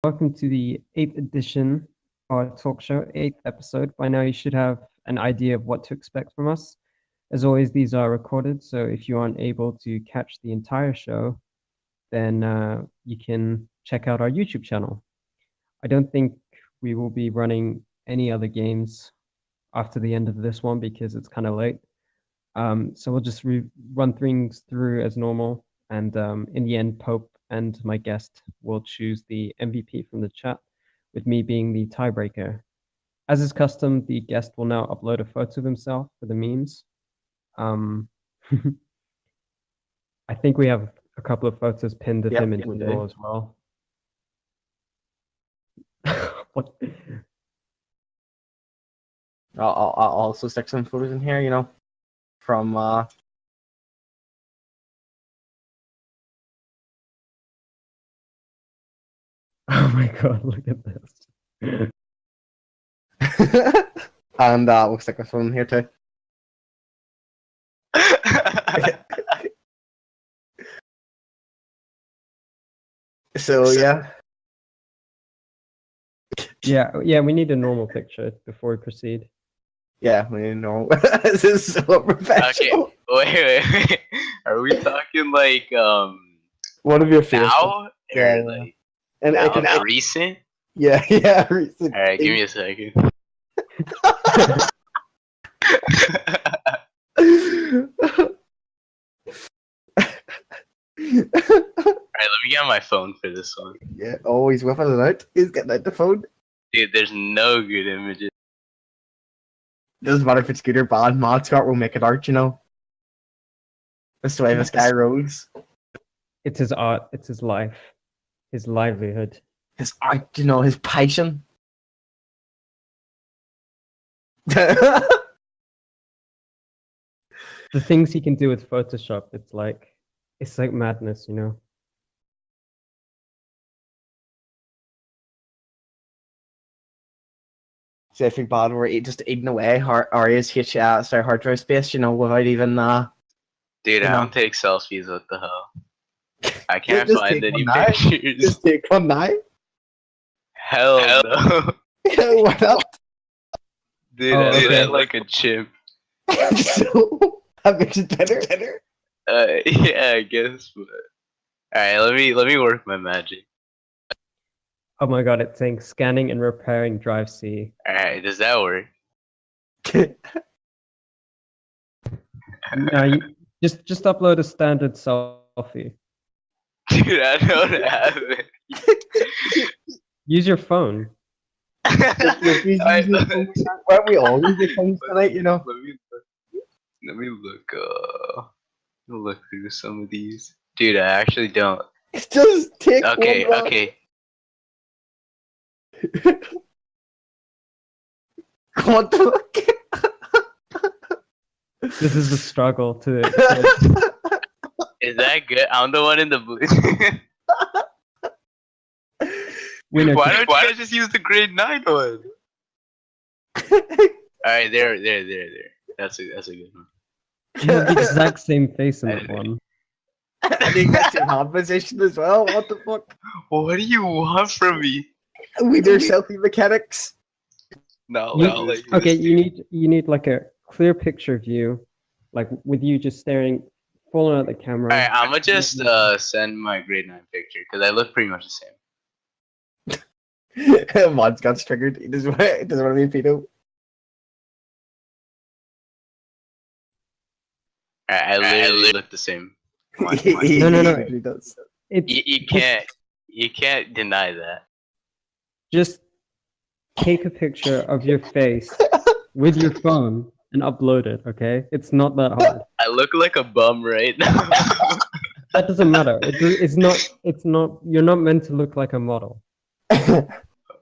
Welcome to the 8th edition of our talk show, 8th episode. By now, you should have an idea of what to expect from us. As always, these are recorded, so if you aren't able to catch the entire show, then you can check out our YouTube channel. I don't think we will be running any other games after the end of this one because it's kind of late. So we'll just run things through as normal, and in the end, Pope and my guest will choose the MVP from the chat, with me being the tiebreaker. As is custom, the guest will now upload a photo of himself for the memes. I think we have a couple of photos pinned of him in general as well. What? I'll also stick some photos in here, from Oh my god, look at this. and we'll stick this one in here too. So yeah. Yeah, we need a normal picture before we proceed. Yeah, we know. This is so professional. Okay, wait. Are we talking like One of your favorites. now? Yeah. Or like And now, it can, recent? yeah, recent. Alright, give me a second. Alright, let me get on my phone for this one. Yeah, oh, he's whipping it out. He's getting out the phone. Dude, there's no good images. Doesn't matter if it's good or bad. Modscott will make it art, That's the way this guy rolls. It's his art, it's his life, his livelihood. His art, his passion. The things he can do with Photoshop, it's like madness, Something bad where he just eating away Arya's hard drive space, without even Dude, I don't take selfies, what the hell? I can't find any pictures. Just take one now. Hell no. What up? Dude, Oh, I okay. look like a chimp. So that makes it better. Yeah, I guess, but alright, let me work my magic. Oh my god, it's saying scanning and repairing drive C. Alright, does that work? No, you just upload a standard selfie. Dude, I don't have it. Use your phone. Why we all use the phones tonight, Let me look through some of these. Dude, I actually don't. Just take Okay, one okay. What the fuck? This is the struggle to. Is that good? I'm the one in the blue. Wiener, Why don't you guys just use the grade 9 one? Alright, there. That's a good one. you have the exact same face in that one. I think that's your hand position as well. What the fuck? What do you want from me? We do selfie mechanics. No, Okay, you need like a clear picture of you, like with you just staring full at the camera. Alright, I'm gonna just send my grade 9 picture because I look pretty much the same. Mods got triggered. He doesn't want to be a pedo. I literally look the same. Come on. No. He does. You can't deny that. Just take a picture of your face with your phone and upload it, okay? It's not that hard. I look like a bum right now. That doesn't matter. It's not. You're not meant to look like a model.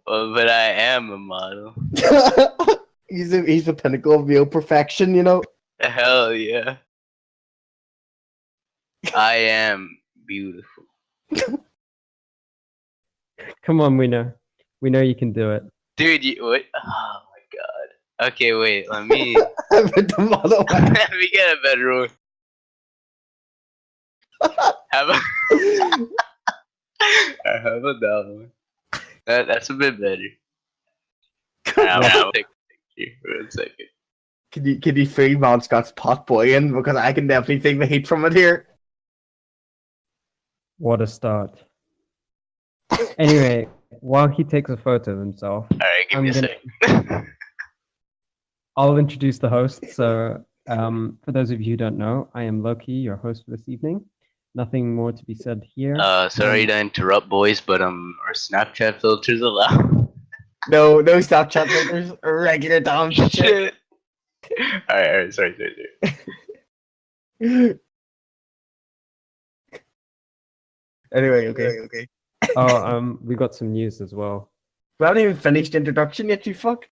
But I am a model. He's the pinnacle of male perfection, Hell yeah. I am beautiful. Come on, Wiener. We know you can do it. Dude, what? Oh my god. Okay, wait, let me I'm the model. let me get a better one. How about that one? That's a bit better. I'll take a picture for a second. Can you feel Mount Scott's pot boiling? Because I can definitely feel the heat from it here. What a start. Anyway, while he takes a photo of himself, Alright, give me a second. I'll introduce the host. So, for those of you who don't know, I am Loki, your host for this evening. Nothing more to be said here. Sorry to interrupt, boys, but our Snapchat filters allow. No Snapchat filters. Regular Dom Shit. Alright, sorry. Anyway, okay. Oh, we got some news as well. We haven't even finished the introduction yet, you fuck.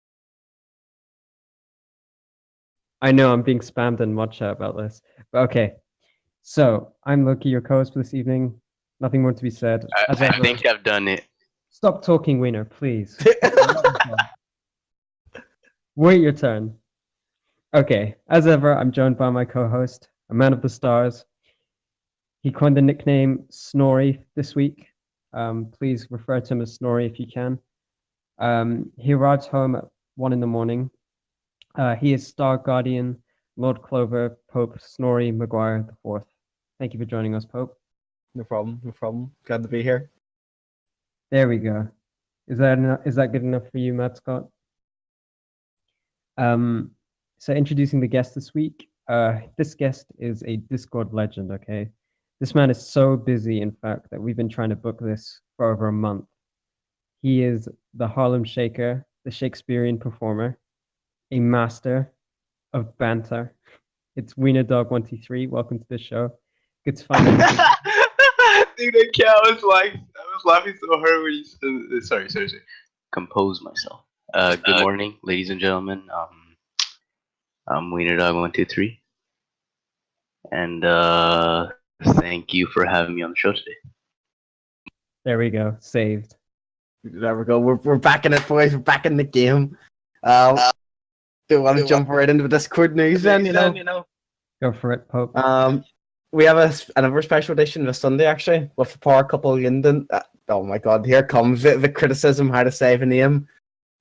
I know I'm being spammed in mod chat about this. But okay. So, I'm Loki, your co-host for this evening. Nothing more to be said. I think I've done it. Stop talking, Wiener, please. Wait your turn. Okay, as ever, I'm joined by my co-host, a man of the stars. He coined the nickname Snorri this week. Please refer to him as Snorri if you can. He arrives home at 1 in. He is Star Guardian, Lord Clover, Pope Snorri Maguire IV. Thank you for joining us, Pope. No problem. Glad to be here. There we go. Is that good enough for you, Matt Scott? So introducing the guest this week. This guest is a Discord legend, okay? This man is so busy, in fact, that we've been trying to book this for over a month. He is the Harlem Shaker, the Shakespearean performer, a master of banter. It's WeenerDog123. Welcome to the show. Good to find you. Dude, I was laughing so hard when you said sorry. Compose myself. Good morning, ladies and gentlemen. I'm WeenerDog123. And thank you for having me on the show today. There we go. Saved. There we go. We're back in it, boys. We're back in the game. Do you want to jump right into the Discord news then, you know? Go for it, Pope. We have another special edition this Sunday, actually, with a power couple Yinden. Oh my god, here comes the criticism how to say the name.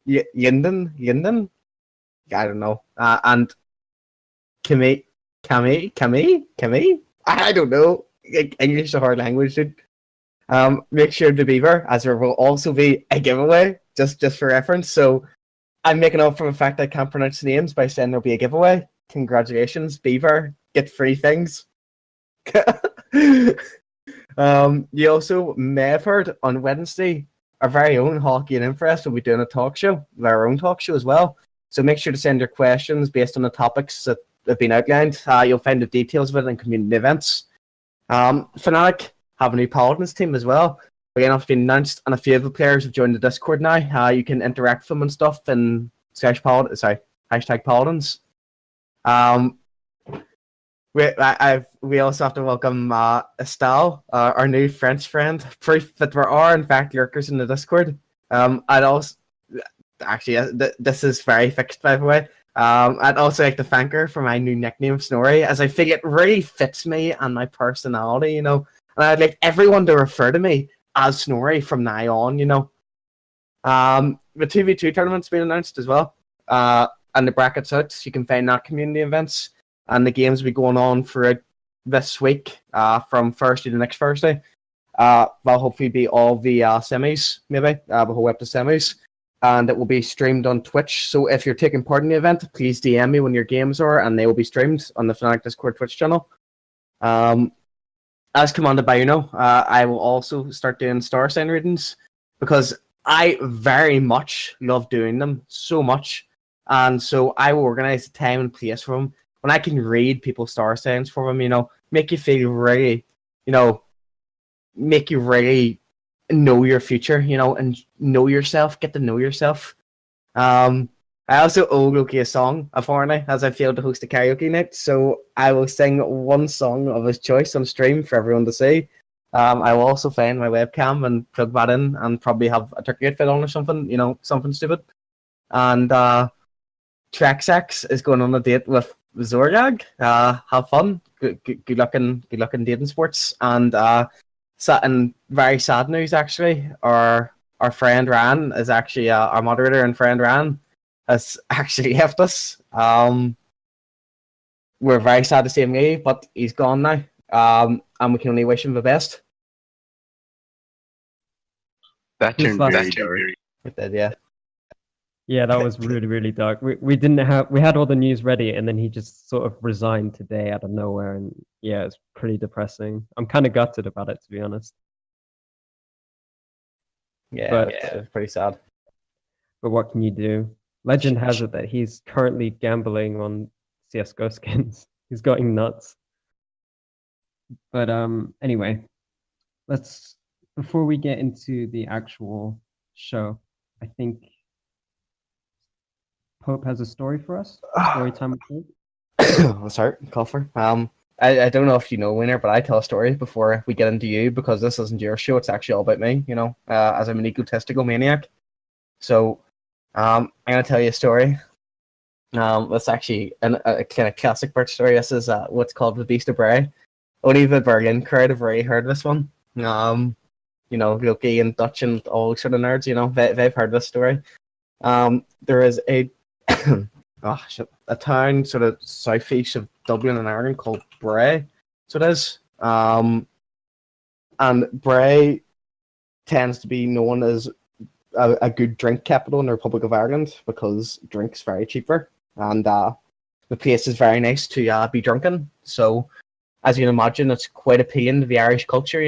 Yinden? I don't know. And Kami? I don't know. English is a hard language, dude. Make sure to Beaver, as there will also be a giveaway, just for reference. So I'm making up for the fact I can't pronounce names by saying there'll be a giveaway. Congratulations, Beaver. Get free things. You also may have heard on Wednesday, our very own Hockey and Interest will be doing a talk show, our own talk show as well. So make sure to send your questions based on the topics that have been outlined. You'll find the details of it in community events. Fnatic have a new Paladins team as well. Again, it's been announced, and a few of the players have joined the Discord now. You can interact with them and stuff in hashtag Paladins. We also have to welcome Estelle, our new French friend. Proof that there are, in fact, lurkers in the Discord. I'd also... Actually, this is very fixed, by the way. I'd also like to thank her for my new nickname, Snorri, as I feel it really fits me and my personality, you know. And I'd like everyone to refer to me as Snorri from now on, you know. The 2v2 tournament's been announced as well. And the brackets out. You can find that community events. And the games will be going on for this week, from Thursday to next Thursday. That'll hopefully be all the semis, maybe. The whole up to semis. And it will be streamed on Twitch. So if you're taking part in the event, please DM me when your games are, and they will be streamed on the Fnatic Discord Twitch channel. As commanded by I will also start doing star sign readings, because I very much love doing them so much. And so I will organize a time and place for them when I can read people's star signs for them, you know, make you feel really, you know, make you really know your future, you know, and know yourself, get to know yourself. I also owe Loki a song, apparently, as I failed to host a karaoke night, so I will sing one song of his choice on stream for everyone to see. I will also find my webcam and plug that in and probably have a turkey outfit on or something, you know, something stupid. And Trexax is going on a date with Zorjag. Have fun. Good luck in dating sports. And very sad news, actually. Our our friend Ran is actually our moderator, and friend Ran has actually left us. We're very sad to see him leave, but he's gone now. And we can only wish him the best. That This turned last- very dark. It did, yeah. Yeah, that was really, really dark. We had all the news ready, and then he just sort of resigned today out of nowhere, and yeah, it's pretty depressing. I'm kind of gutted about it, to be honest. Yeah, But- it's pretty sad. But what can you do? Legend has it that he's currently gambling on CS:GO skins. He's going nuts. But anyway, before we get into the actual show, I think Pope has a story for us. Story time with Pope. I'll start, Coffer. I don't know if you know, Winner, but I tell a story before we get into you, because this isn't your show. It's actually all about me, as I'm an egotistical maniac. So, I'm going to tell you a story. That's actually a kind of classic bird story. This is what's called the Beast of Bray. Only the Berlin crowd have already heard this one. Loki and Dutch and all sort of nerds, they've heard this story. There is a a town sort of southeast of Dublin in Ireland called Bray. So it is. And Bray tends to be known as a good drink capital in the Republic of Ireland, because drink's very cheaper, and the place is very nice to be drunken. So, as you can imagine, it's quite appealing to the Irish culture,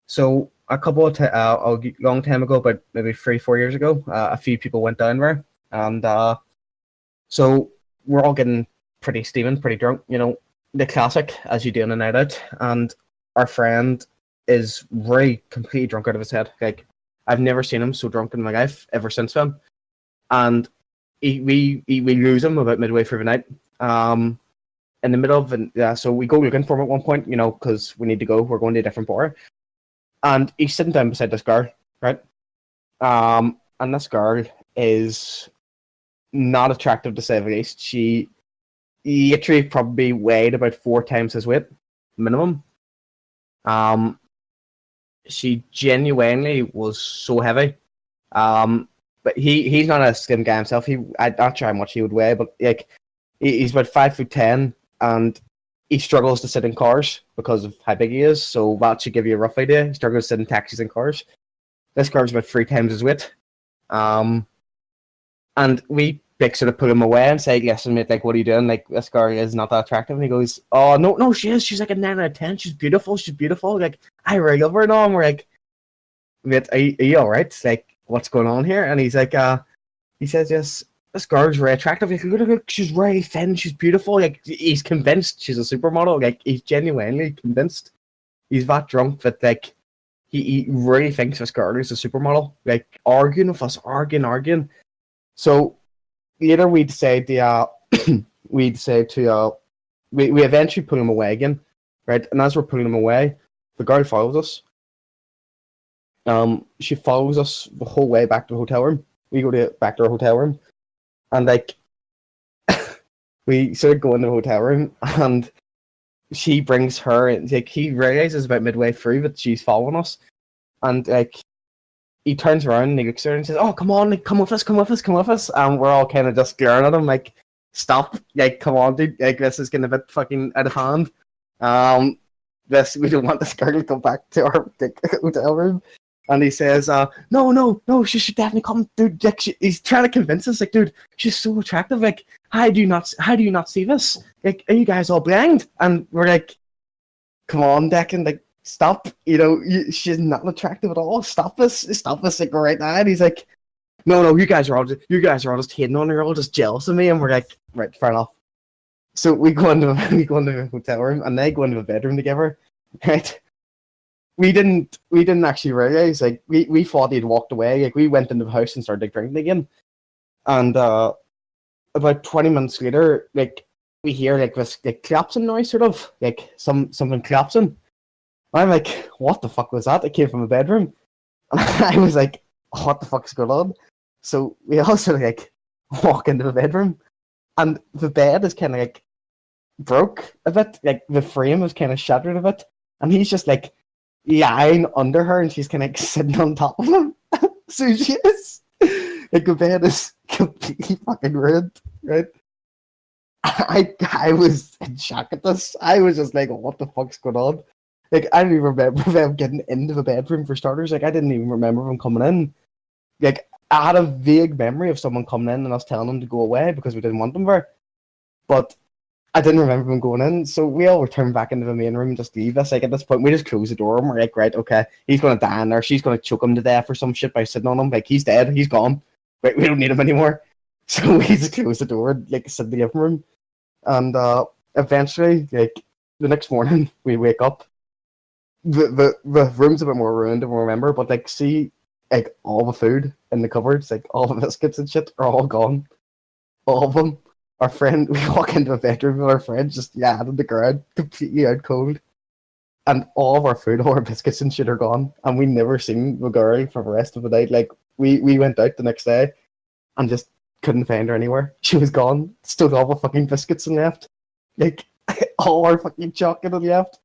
So a couple of a long time ago, about maybe 3-4 years ago, a few people went down there, and so we're all getting pretty steaming, pretty drunk, the classic, as you do in a night out. And our friend is really completely drunk out of his head. Like, I've never seen him so drunk in my life ever since then. And we lose him about midway through the night. In the middle of so we go looking for him at one point, because we need to go. We're going to a different bar. And he's sitting down beside this girl, right? And this girl is not attractive, to say the least. She literally probably weighed about 4 times his weight, minimum. She genuinely was so heavy. But he's not a slim guy himself. I'm not sure how much he would weigh, but like he's about 5'10", and he struggles to sit in cars because of how big he is. So that should give you a rough idea. He struggles to sit in taxis and cars. This car's about 3 times his weight. And we sort of put him away and say, "Listen, mate, like, what are you doing? Like, this girl is not that attractive." And he goes, "Oh, no, she is. She's like a 9 out of 10. She's beautiful. Like, I really love her and all." And we're like, "Mate, are you all right? Like, what's going on here?" And he's like, he says, "Yes, this girl's very attractive. Like, look, she's very thin. She's beautiful." Like, he's convinced she's a supermodel. Like, he's genuinely convinced. He's that drunk that, like, he really thinks this girl is a supermodel. Like, arguing with us, arguing. So later we decide to we eventually put him away again, right? And as we're putting him away, the girl follows us. She follows us the whole way back to the hotel room. We go back to our hotel room, and like we sort of go in the hotel room, and she brings her, and like he realizes about midway through that she's following us, and like he turns around and he looks at her and says, "Oh, come on, like, come with us." And we're all kind of just glaring at him like, "Stop, like, come on, dude, like, this is getting a bit fucking out of hand. We don't want this girl to come back to our hotel room." And he says, no, she should definitely come, dude. Like, he's trying to convince us, like, dude, she's so attractive. Like, how do you not see this? Like, are you guys all blind? And we're like, "Come on, Declan, like, stop. She's not attractive at all. Stop this, like, right now." And he's like, no, you guys are all just hating on her. You're all just jealous of me. And we're like, right, fair enough. So we go into the hotel room, and they go into the bedroom together, right? We didn't actually realize, like, we thought he'd walked away. Like, we went into the house and started drinking again. And about 20 minutes later, like, we hear like this like collapsing noise, sort of like something collapsing. I'm like, "What the fuck was that?" It came from the bedroom. And I was like, "What the fuck is going on?" So we also like walk into the bedroom, and the bed is kind of like broke a bit. Like, the frame is kind of shattered a bit, and he's just like lying under her, and she's kind of like sitting on top of him. So she is. Like, the bed is completely fucking ruined, right? I was in shock at this. I was just like, what the fuck's going on? Like, I don't even remember them getting into the bedroom for starters. Like, I didn't even remember them coming in. Like, I had a vague memory of someone coming in and us telling them to go away because we didn't want them there. But I didn't remember them going in, so we all returned back into the main room and just leave us. Like, at this point, we just closed the door and we're like, right, okay, he's gonna die in there. She's gonna choke him to death or some shit by sitting on him. Like, he's dead, he's gone. Right, we don't need him anymore. So we just closed the door and, like, sit in the living room. And eventually, like, the next morning, we wake up. The room's a bit more ruined than we remember, but, like, see, like, all the food in the cupboards, like, all the biscuits and shit are all gone. All of them. Our friend, we walk into a bedroom and our friend just on the ground, completely out cold. And all of our food, all our biscuits and shit are gone. And we never seen the girl for the rest of the night. Like, we went out the next day and just couldn't find her anywhere. She was gone. Still all the fucking biscuits and left. Like, all our fucking chocolate and left.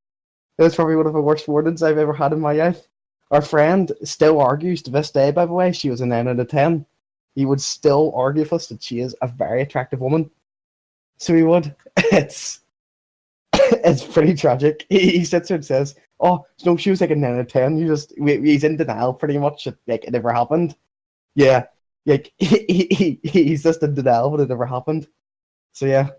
It was probably one of the worst mornings I've ever had in my life. Our friend still argues to this day, by the way, she was a 9 out of 10. He would still argue with us that she is a very attractive woman. So he would. It's pretty tragic. He sits there and says, "Oh no, she was like a 9 out of 10. He's in denial pretty much. Like, it never happened." Yeah, like he's just in denial, but it never happened. So yeah,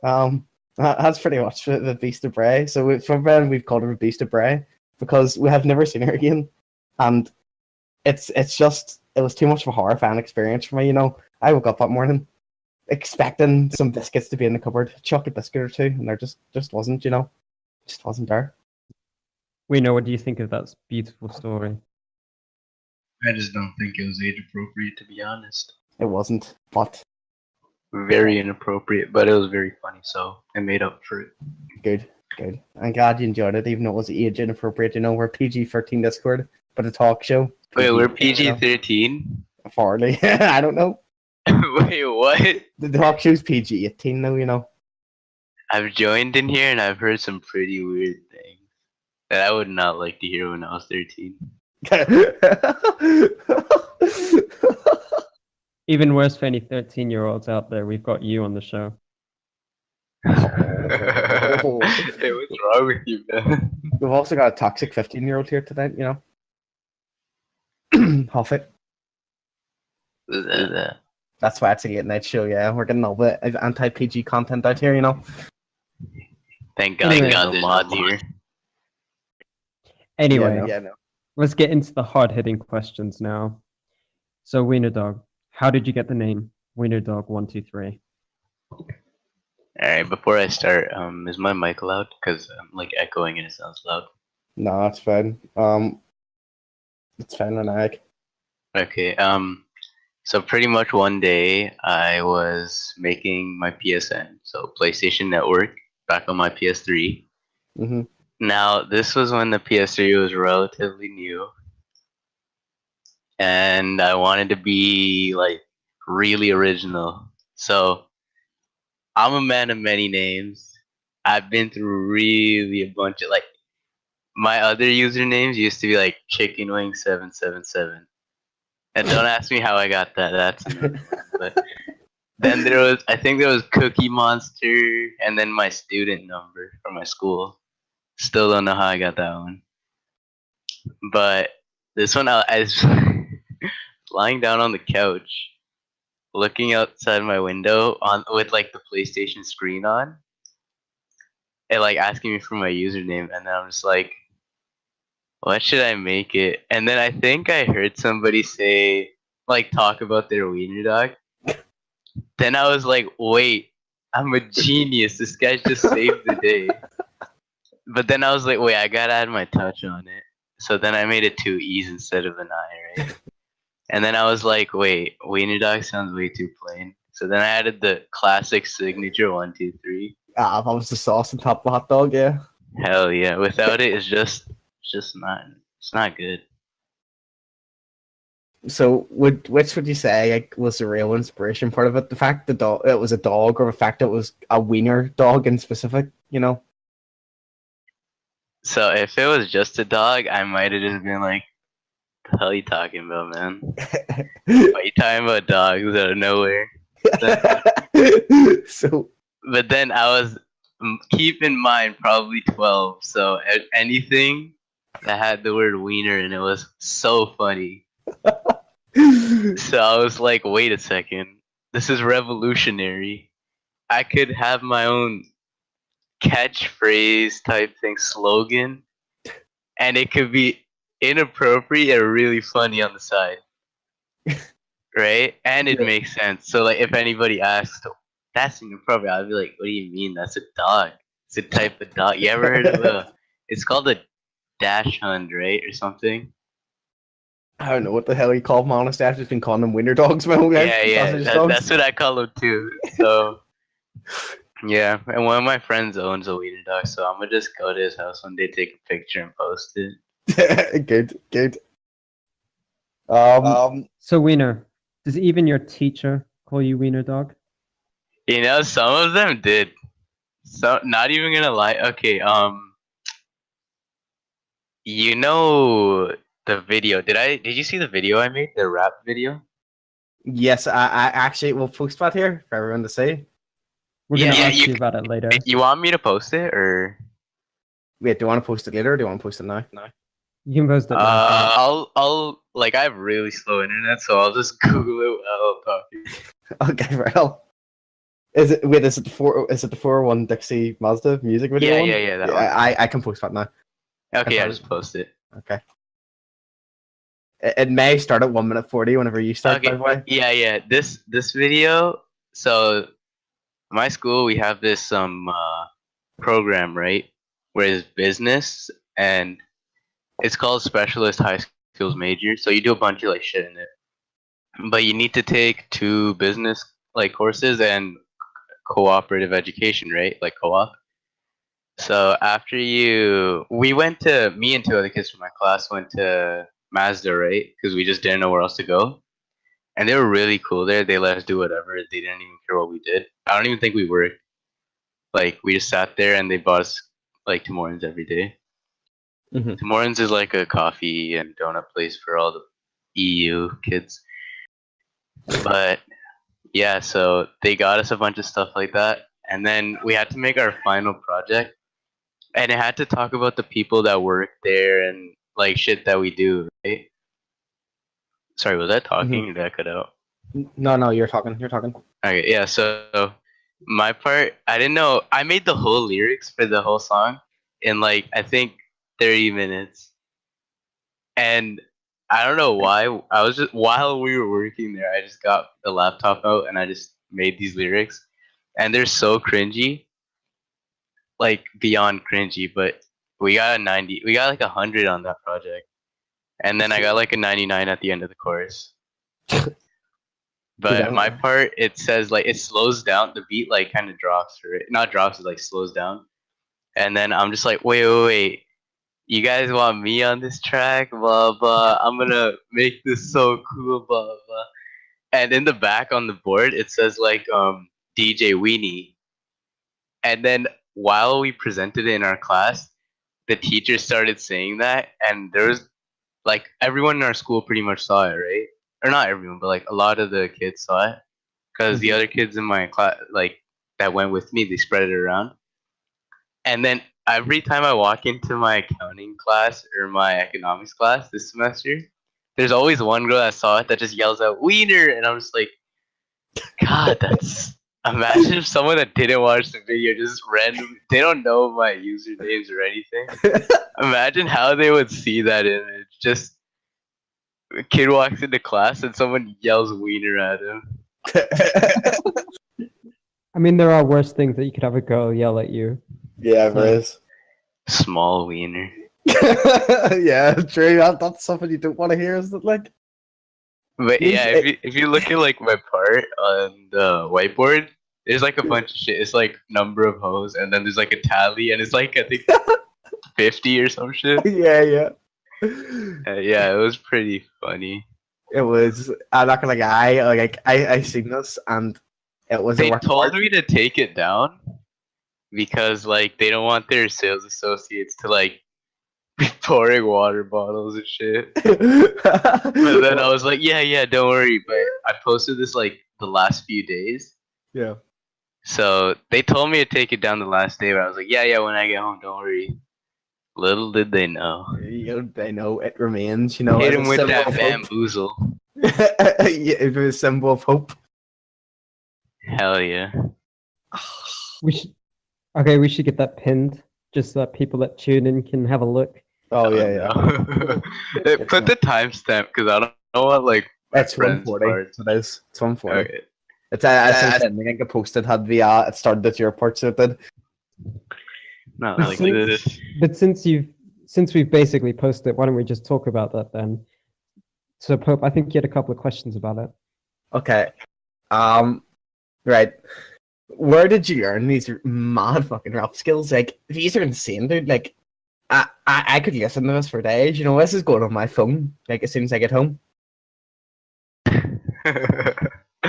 that's pretty much the Beast of Bray. So from then we've called her the Beast of Bray because we have never seen her again, and it's just it was too much of a horror fan experience for me. You know, I woke up that morning expecting some biscuits to be in the cupboard, a chocolate biscuit or two, and there just wasn't, you know. Just wasn't there. We know, what do you think of that beautiful story? I just don't think it was age appropriate, to be honest. It wasn't, but Very inappropriate, but it was very funny, so I made up for it. good. I'm glad you enjoyed it, even though it was age inappropriate. You know, we're PG-13 Discord, but a talk show. Wait, we're PG-13? Farley. I don't know. Wait, what? The talk show's PG-18 though, you know. I've joined in here and I've heard some pretty weird things that I would not like to hear when I was 13. Even worse for any 13-year-olds out there, we've got you on the show. Hey, what's wrong with you, man? We've also got a toxic 15-year-old here tonight, you know. Half it. That's why it's a late night show, yeah. We're getting all the anti-PG content out here, you know. Thank God, Anyway. there's no mods here. Anyway, Yeah, no. let's get into the hard-hitting questions now. So, WeenerDog, how did you get the name WeenerDog123? Alright, before I start, is my mic loud? Because I'm like echoing and it sounds loud. No, that's fine. It's fine, Renak. Okay, so pretty much one day I was making my PSN, so PlayStation Network, back on my PS3. Mm-hmm. Now, this was when the PS3 was relatively new, and I wanted to be like really original. So I'm a man of many names. I've been through really a bunch of like my other usernames used to be like Chicken Wing 777. And don't ask me how I got that. That's another one. But then I think there was Cookie Monster, and then my student number from my school. Still don't know how I got that one. But this one, I was lying down on the couch, looking outside my window with like the PlayStation screen on, and like asking me for my username, and then I'm just like, what should I make it? And then I think I heard somebody say, like, talk about their WeenerDog. Then I was like, wait, I'm a genius. This guy just saved the day. But then I was like, wait, I gotta add my touch on it. So then I made it 2 E's instead of an I, right? And then I was like, wait, WeenerDog sounds way too plain. So then I added the classic signature 1, 2, 3. Ah, that was the sauce on top of the hot dog, yeah. Hell yeah. Without it, it's just not good. So, which would you say like, was the real inspiration part of it? The fact that it was a dog, or the fact that it was a wiener dog in specific, you know? So if it was just a dog, I might have just been like, The hell you talking about, man? Why you talking about dogs out of nowhere? So But then I was, keep in mind, probably 12. So anything that had the word wiener and it was so funny. So I was like, wait a second. This is revolutionary. I could have my own catchphrase type thing, slogan, and it could be inappropriate and really funny on the side. Right? And it Yeah. makes sense. So like if anybody asks, that's inappropriate, I'd be like, what do you mean? That's a dog. It's a type of dog. You ever heard of it's called a dash hund, right? Or something? I don't know what the hell you call them. Honestly, I've just been calling them wiener dogs my whole life. Yeah. Sausage dogs. That's what I call them too. So yeah, and one of my friends owns a wiener dog, so I'm gonna just go to his house one day, take a picture, and post it. Good. So Wiener, does even your teacher call you WeenerDog? You know, some of them did. So not even gonna lie. Okay, you know the video? Did you see the video I made? The rap video? Yes, I actually will post that here for everyone to see. We're gonna Yeah, ask you about it later. You want me to post it or? Wait, do you want to post it later or do you want to post it now? No. You can post it now. I'll like I have really slow internet, so I'll just Google it while I'm talking. Okay, well. Is it the 401 Dixie Mazda music video? Yeah, that one. I can post that now. Okay, I'll just post it. Okay. It may start at 1:40 whenever you start, Okay. by the way. Yeah. This video. So, my school we have this program, right? Where it's business and it's called specialist high skills major. So you do a bunch of like shit in it, but you need to take 2 business like courses and cooperative education, right? Like co-op. So after me and 2 other kids from my class went to Mazda, right? Because we just didn't know where else to go. And they were really cool there. They let us do whatever. They didn't even care what we did. I don't even think we worked. Like we just sat there and they bought us like Tim Hortons every day. Mhm. Tim Hortons is like a coffee and donut place for all the EU kids. But yeah, so they got us a bunch of stuff like that. And then we had to make our final project. And it had to talk about the people that work there and like shit that we do, right? Sorry, was I talking or did I cut out? No, you're talking. Okay, yeah, so my part, I didn't know. I made the whole lyrics for the whole song in like, I think 30 minutes. And I don't know why. I was just, while we were working there, I just got the laptop out and I just made these lyrics. And they're so cringy. Like beyond cringy, but we got a 90. We got like 100 on that project. And then I got like a 99 at the end of the chorus. But my part, it says like it slows down. The beat like kind of drops, or not drops, it like slows down. And then I'm just like, wait. You guys want me on this track? Blah blah. I'm gonna make this so cool, blah blah. And in the back on the board, it says like DJ Weenie. And then while we presented it in our class, the teacher started saying that, and there was like everyone in our school pretty much saw it, right? Or not everyone, but like a lot of the kids saw it because the other kids in my class, like that went with me, they spread it around. And then every time I walk into my accounting class or my economics class this semester, there's always one girl that saw it that just yells out "Wiener," and I'm just like, God, that's. Imagine if someone that didn't watch the video just randomly, they don't know my usernames or anything. Imagine how they would see that image. Just a kid walks into class and someone yells "Wiener" at him. I mean, there are worse things that you could have a girl yell at you. Yeah, there is. Small wiener. Yeah, true. That's something you don't want to hear, isn't it? Like, But yeah, if you look at like my part on the whiteboard, there's like a bunch of shit. It's like number of hoes, and then there's like a tally, and it's like I think 50 or some shit. Yeah. Yeah, it was pretty funny. It was. I'm not gonna lie. Like I seen this, and it was. They told me to take it down because like they don't want their sales associates to like be pouring water bottles and shit. But then I was like, yeah, don't worry. But I posted this like the last few days. yeah. So they told me to take it down the last day, but I was like, yeah, when I get home, don't worry. Little did they know. They know it remains, you know. Hit as him a with symbol that of hope. bamboozle. Yeah, it was a symbol of hope. Hell yeah. We should get that pinned just so that people that tune in can have a look. Oh I yeah, don't know. Put the timestamp because I don't know what like my It's friends 140. parts. It is. It's 140. Okay. It's I think I posted had the it started at your part, so it did. No, But like since- this. But since we've basically posted it, why don't we just talk about that then? So Pope, I think you had a couple of questions about it. Okay. Right. Where did you learn these mad fucking rap skills? Like, these are insane, dude. Like, I could listen to this for days. You know, this is going on my phone. Like, as soon as I get home.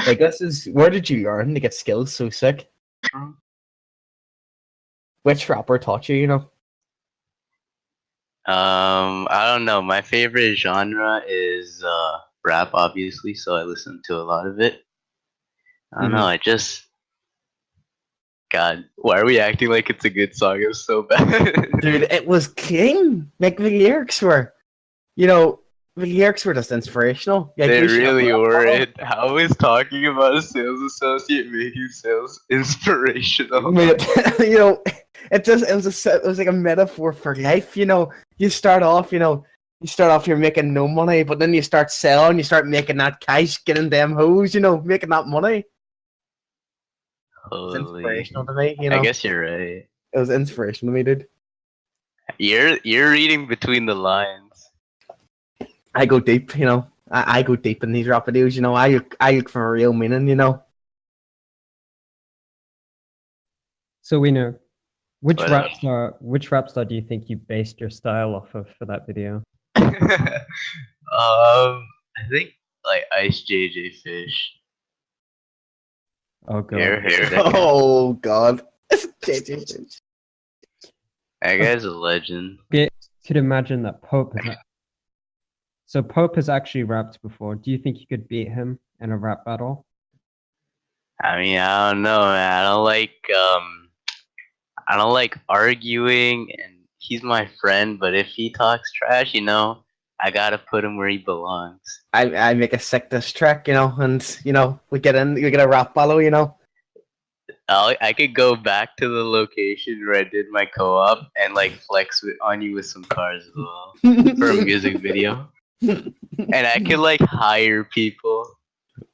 Like, this is where did you learn to get skills so sick? Which rapper taught you? You know. I don't know. My favorite genre is rap, obviously, so I listen to a lot of it. I don't know. I just God, why are we acting like it's a good song? It was so bad. Dude, it was king. Like the lyrics were, you know, the lyrics were just inspirational. Like, They we should have really a rap were. battle. It. How is talking about a sales associate making sales inspirational? Mate, you know, it was like a metaphor for life. You know, you start off, you're making no money, but then you start selling, you start making that cash, getting them hoes, you know, making that money. It's Holy. inspirational to me. You know, I guess you're right. it was inspirational to me, dude. You're reading between the lines. I go deep, you know. I go deep in these rap videos, you know. I look for a real meaning, you know. So we know which But, rap star do you think you based your style off of for that video? I think like Ice JJ Fish. Oh god. Here, that Oh god. guy's a legend. Could imagine that Pope has So Pope has actually rapped before. Do you think you could beat him in a rap battle? I mean, I don't know, man. I don't like arguing, and he's my friend. But if he talks trash, I gotta put him where he belongs. I make a sick diss track, you know, and you know, we get a rap battle, you know. I could go back to the location where I did my co-op and like flex on you with some cars as well for a music video, and I could like hire people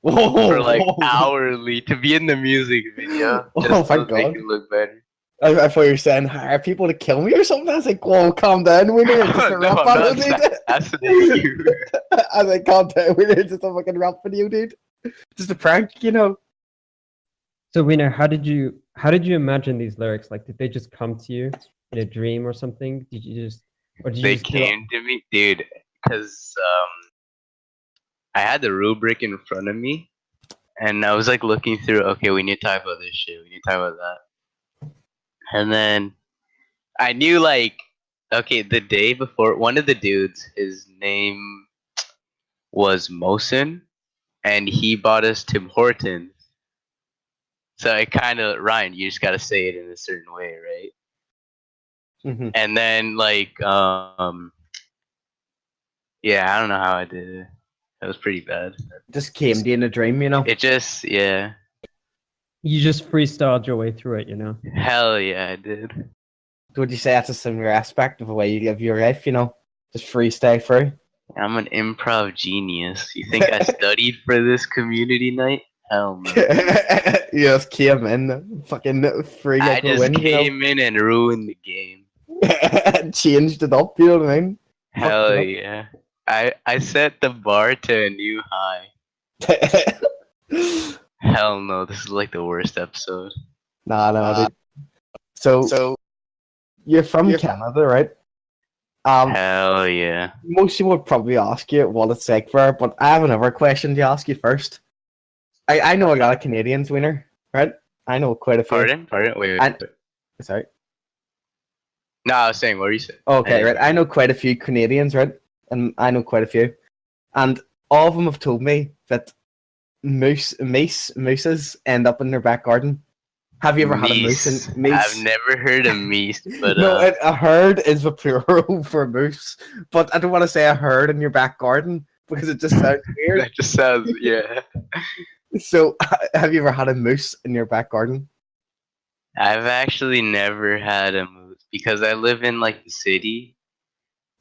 for like hourly to be in the music video. Oh Just my to make God. it look better. I thought you were saying hire people to kill me or something. I was like, whoa, calm down, we need just a No, rap I'm battle, not dude. assassinating you. I was like, calm down, we need just a fucking rap video, dude. Just a prank, you know. So Wiener, how did you imagine these lyrics? Like, did they just come to you in a dream or something? Did you just, or did you They just do it? came to me, dude, because I had the rubric in front of me, and I was like looking through. Okay, we need to talk about this shit. We need to talk about that. And then I knew like, okay, the day before, one of the dudes, his name was Mosin, and he bought us Tim Hortons. So it kind of rhymed. You just gotta say it in a certain way, right? Mhm. And then like, yeah, I don't know how I did it. That was pretty bad. Just came to you in a dream, you know. It just, yeah, You just freestyled your way through it, you know? hell yeah, I did. Would you say that's a similar aspect of the way you live your life, you know? Just freestyle through. I'm an improv genius. You think I studied for this community night? Hell no. You just came in, fucking free I like a just win, came in and ruined the game. you know? Changed it up, you know what I mean? Hell Fucked it up. yeah. I set the bar to a new high. Hell no, this is like the worst episode. Nah, dude. So you're from Canada, right? Hell yeah. Most people would probably ask you what it's like there, but I have another question to ask you first. I know a lot of Canadians, Wiener, right? I know quite a few. Pardon? Wait. And- Sorry. No, I was saying, what are you saying? Okay, right. I know quite a few Canadians, right? And I know quite a few. And all of them have told me that mooses end up in their back garden. Have you ever had a moose in Meese. I've moose? never heard of meese, but No, a herd is the plural for moose. But I don't want to say a herd in your back garden because it just sounds weird. that just sounds, yeah. So, have you ever had a moose in your back garden? I've actually never had a moose because I live in like the city,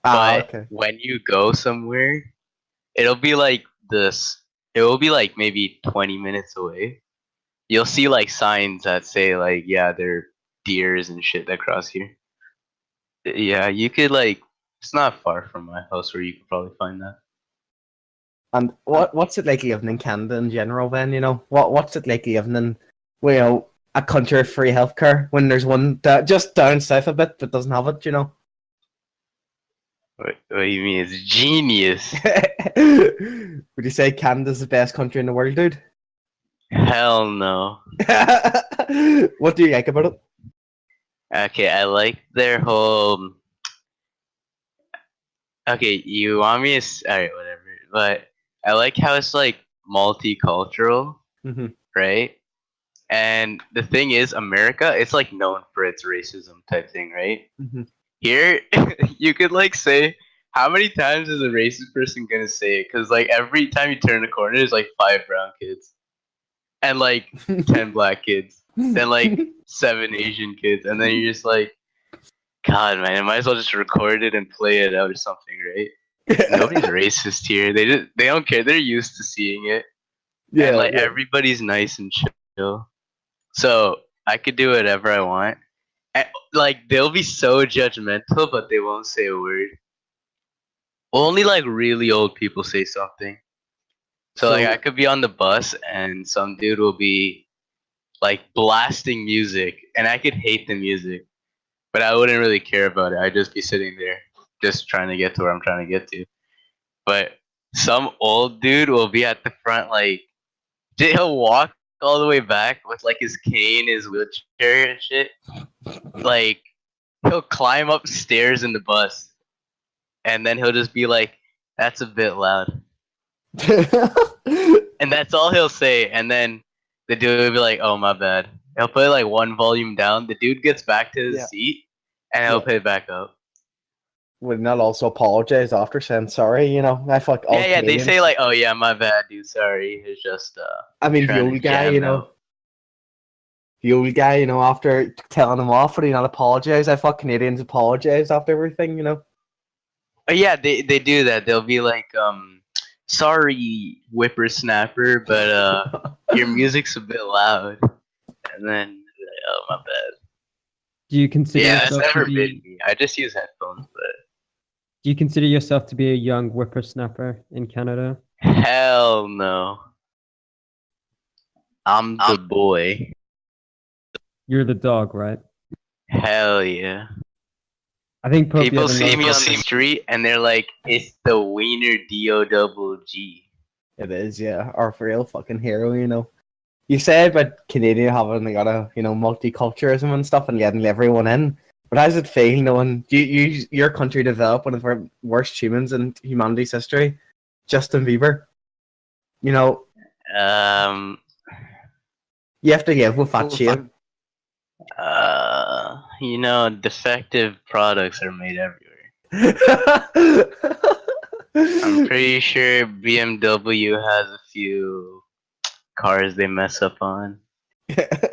Ah, but okay. when you go somewhere, it'll be like this. It will be like maybe 20 minutes away. You'll see like signs that say like, yeah, there are deers and shit that cross here. Yeah, you could like, it's not far from my house where you could probably find that. And what's it like living in Canada in general? Then what's it like living in, a country of free healthcare when there's one just down south a bit but doesn't have it? What do you mean? It's genius. Would you say Canada's the best country in the world, dude? Hell no. What do you like about it? Okay, I like their whole. Okay, you want me to? Alright, whatever. But I like how it's like multicultural, Mm-hmm. right? And the thing is, America, it's like known for its racism type thing, right? Mm-hmm. Here, you could like say, how many times is a racist person gonna say it? Because like every time you turn a corner, there's like 5 brown kids, and like 10 black kids, then like 7 Asian kids, and then you're just like, God, man, I might as well just record it and play it out or something, right? Nobody's racist here. They don't care. They're used to seeing it, and like Yeah. everybody's nice and chill. So I could do whatever I want. And, like they'll be so judgmental, but they won't say a word. Only like really old people say something. So like I could be on the bus and some dude will be like blasting music, and I could hate the music, but I wouldn't really care about it. I'd just be sitting there, just trying to get to where I'm trying to get to. But some old dude will be at the front, like he'll walk all the way back with like his cane, his wheelchair and shit. Like he'll climb upstairs in the bus, and then he'll just be like, "That's a bit loud," and that's all he'll say. And then the dude will be like, "Oh, my bad." He'll put it like one volume down. The dude gets back to his seat, and he'll put it back up. Would not also apologize after saying sorry? I fuck all Yeah, they Canadians. say like, "Oh yeah, my bad, dude. Sorry." It's just I mean, the trying to old guy, jam out. the old guy, after telling him off, would he not apologize? I thought Canadians apologize after everything. But yeah, they do that. They'll be like, "Sorry, whippersnapper, but your music's a bit loud." And then, oh my bad. Do you consider Yeah, that's yourself never to been be? me. I just use headphones, but Do you consider yourself to be a young whippersnapper in Canada? hell no. I'm the boy. You're the dog, right? Hell yeah. I think probably People the see me on most- the street and they're like, "It's the Wiener DOGG." It is, yeah, our real fucking hero. You say about Canada having got a multiculturalism and stuff and letting everyone in, but how does it feel knowing your country developed one of the worst humans in humanity's history, Justin Bieber? Um, You have to live with that shit. defective products are made everywhere. I'm pretty sure BMW has a few cars they mess up on.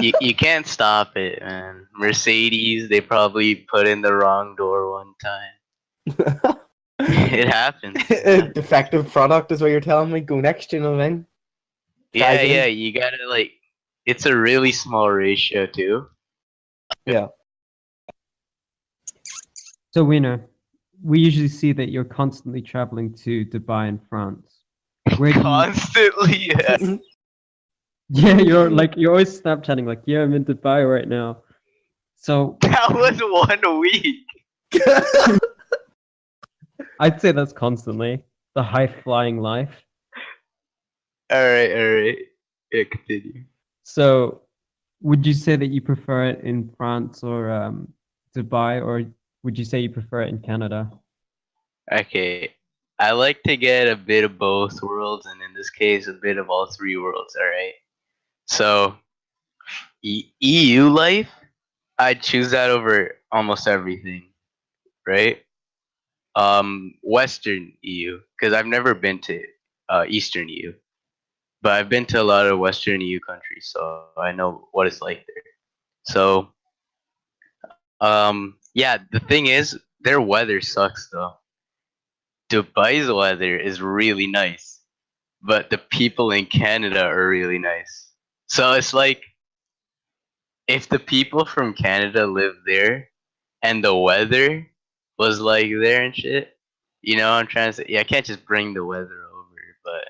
You can't stop it, man. Mercedes, they probably put in the wrong door one time. It happens. Defective product is what you're telling me. Go next, you know what I mean? Yeah, you gotta like. It's a really small ratio too. Yeah. So, Wiener, we usually see that you're constantly traveling to Dubai and France. Where do you? Constantly, yeah. Yeah, you're always Snapchatting like, yeah, I'm in Dubai right now. So That was 1 week. I'd say that's constantly the high flying life. All right. Yeah, continue. So, would you say that you prefer it in France or Dubai, or would you say you prefer it in Canada? Okay, I like to get a bit of both worlds, and in this case, a bit of all three worlds. All right. So EU life, I'd choose that over almost everything, right? Western EU, because I've never been to Eastern EU, but I've been to a lot of Western EU countries, so I know what it's like there. So, yeah, the thing is, their weather sucks though. Dubai's weather is really nice, but the people in Canada are really nice. So it's like if the people from Canada lived there and the weather was like there and shit, you know what I'm trying to say? Yeah, I can't just bring the weather over, but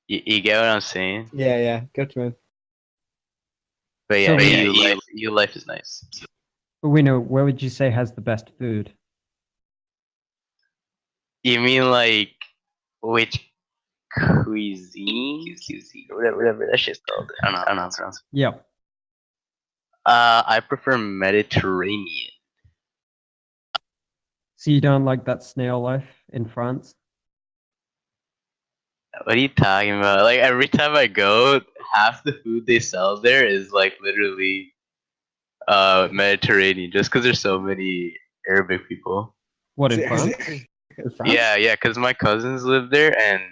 you get what I'm saying? Yeah, good man. But So yeah, we- EU life is nice. Winner, where would you say has the best food? You mean like which cuisine? Whatever that shit's called. I don't know how to pronounce it. Yeah. I prefer Mediterranean. So you don't like that snail life in France? What are you talking about? Like every time I go, half the food they sell there is like literally Mediterranean, just because there's so many Arabic people. What, in France? In France? Yeah, because my cousins live there, and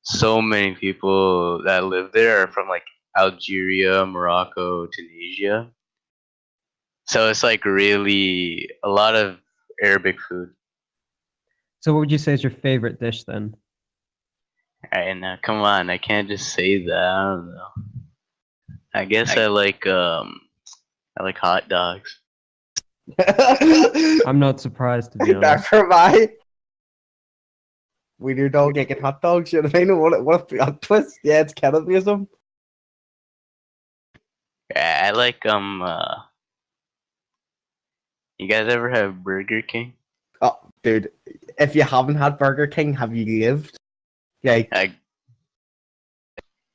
so many people that live there are from like Algeria, Morocco, Tunisia. So it's like really a lot of Arabic food. So what would you say is your favorite dish then? Alright, now come on, I can't just say that. I don't know. I guess I like hot dogs. I'm not surprised, to be honest. Never mind. WeenerDog making hot dogs, you know what I mean? What a plot twist. Yeah, it's cannibalism. Yeah, I like you guys ever have Burger King? Oh, dude, if you haven't had Burger King, have you lived? Like,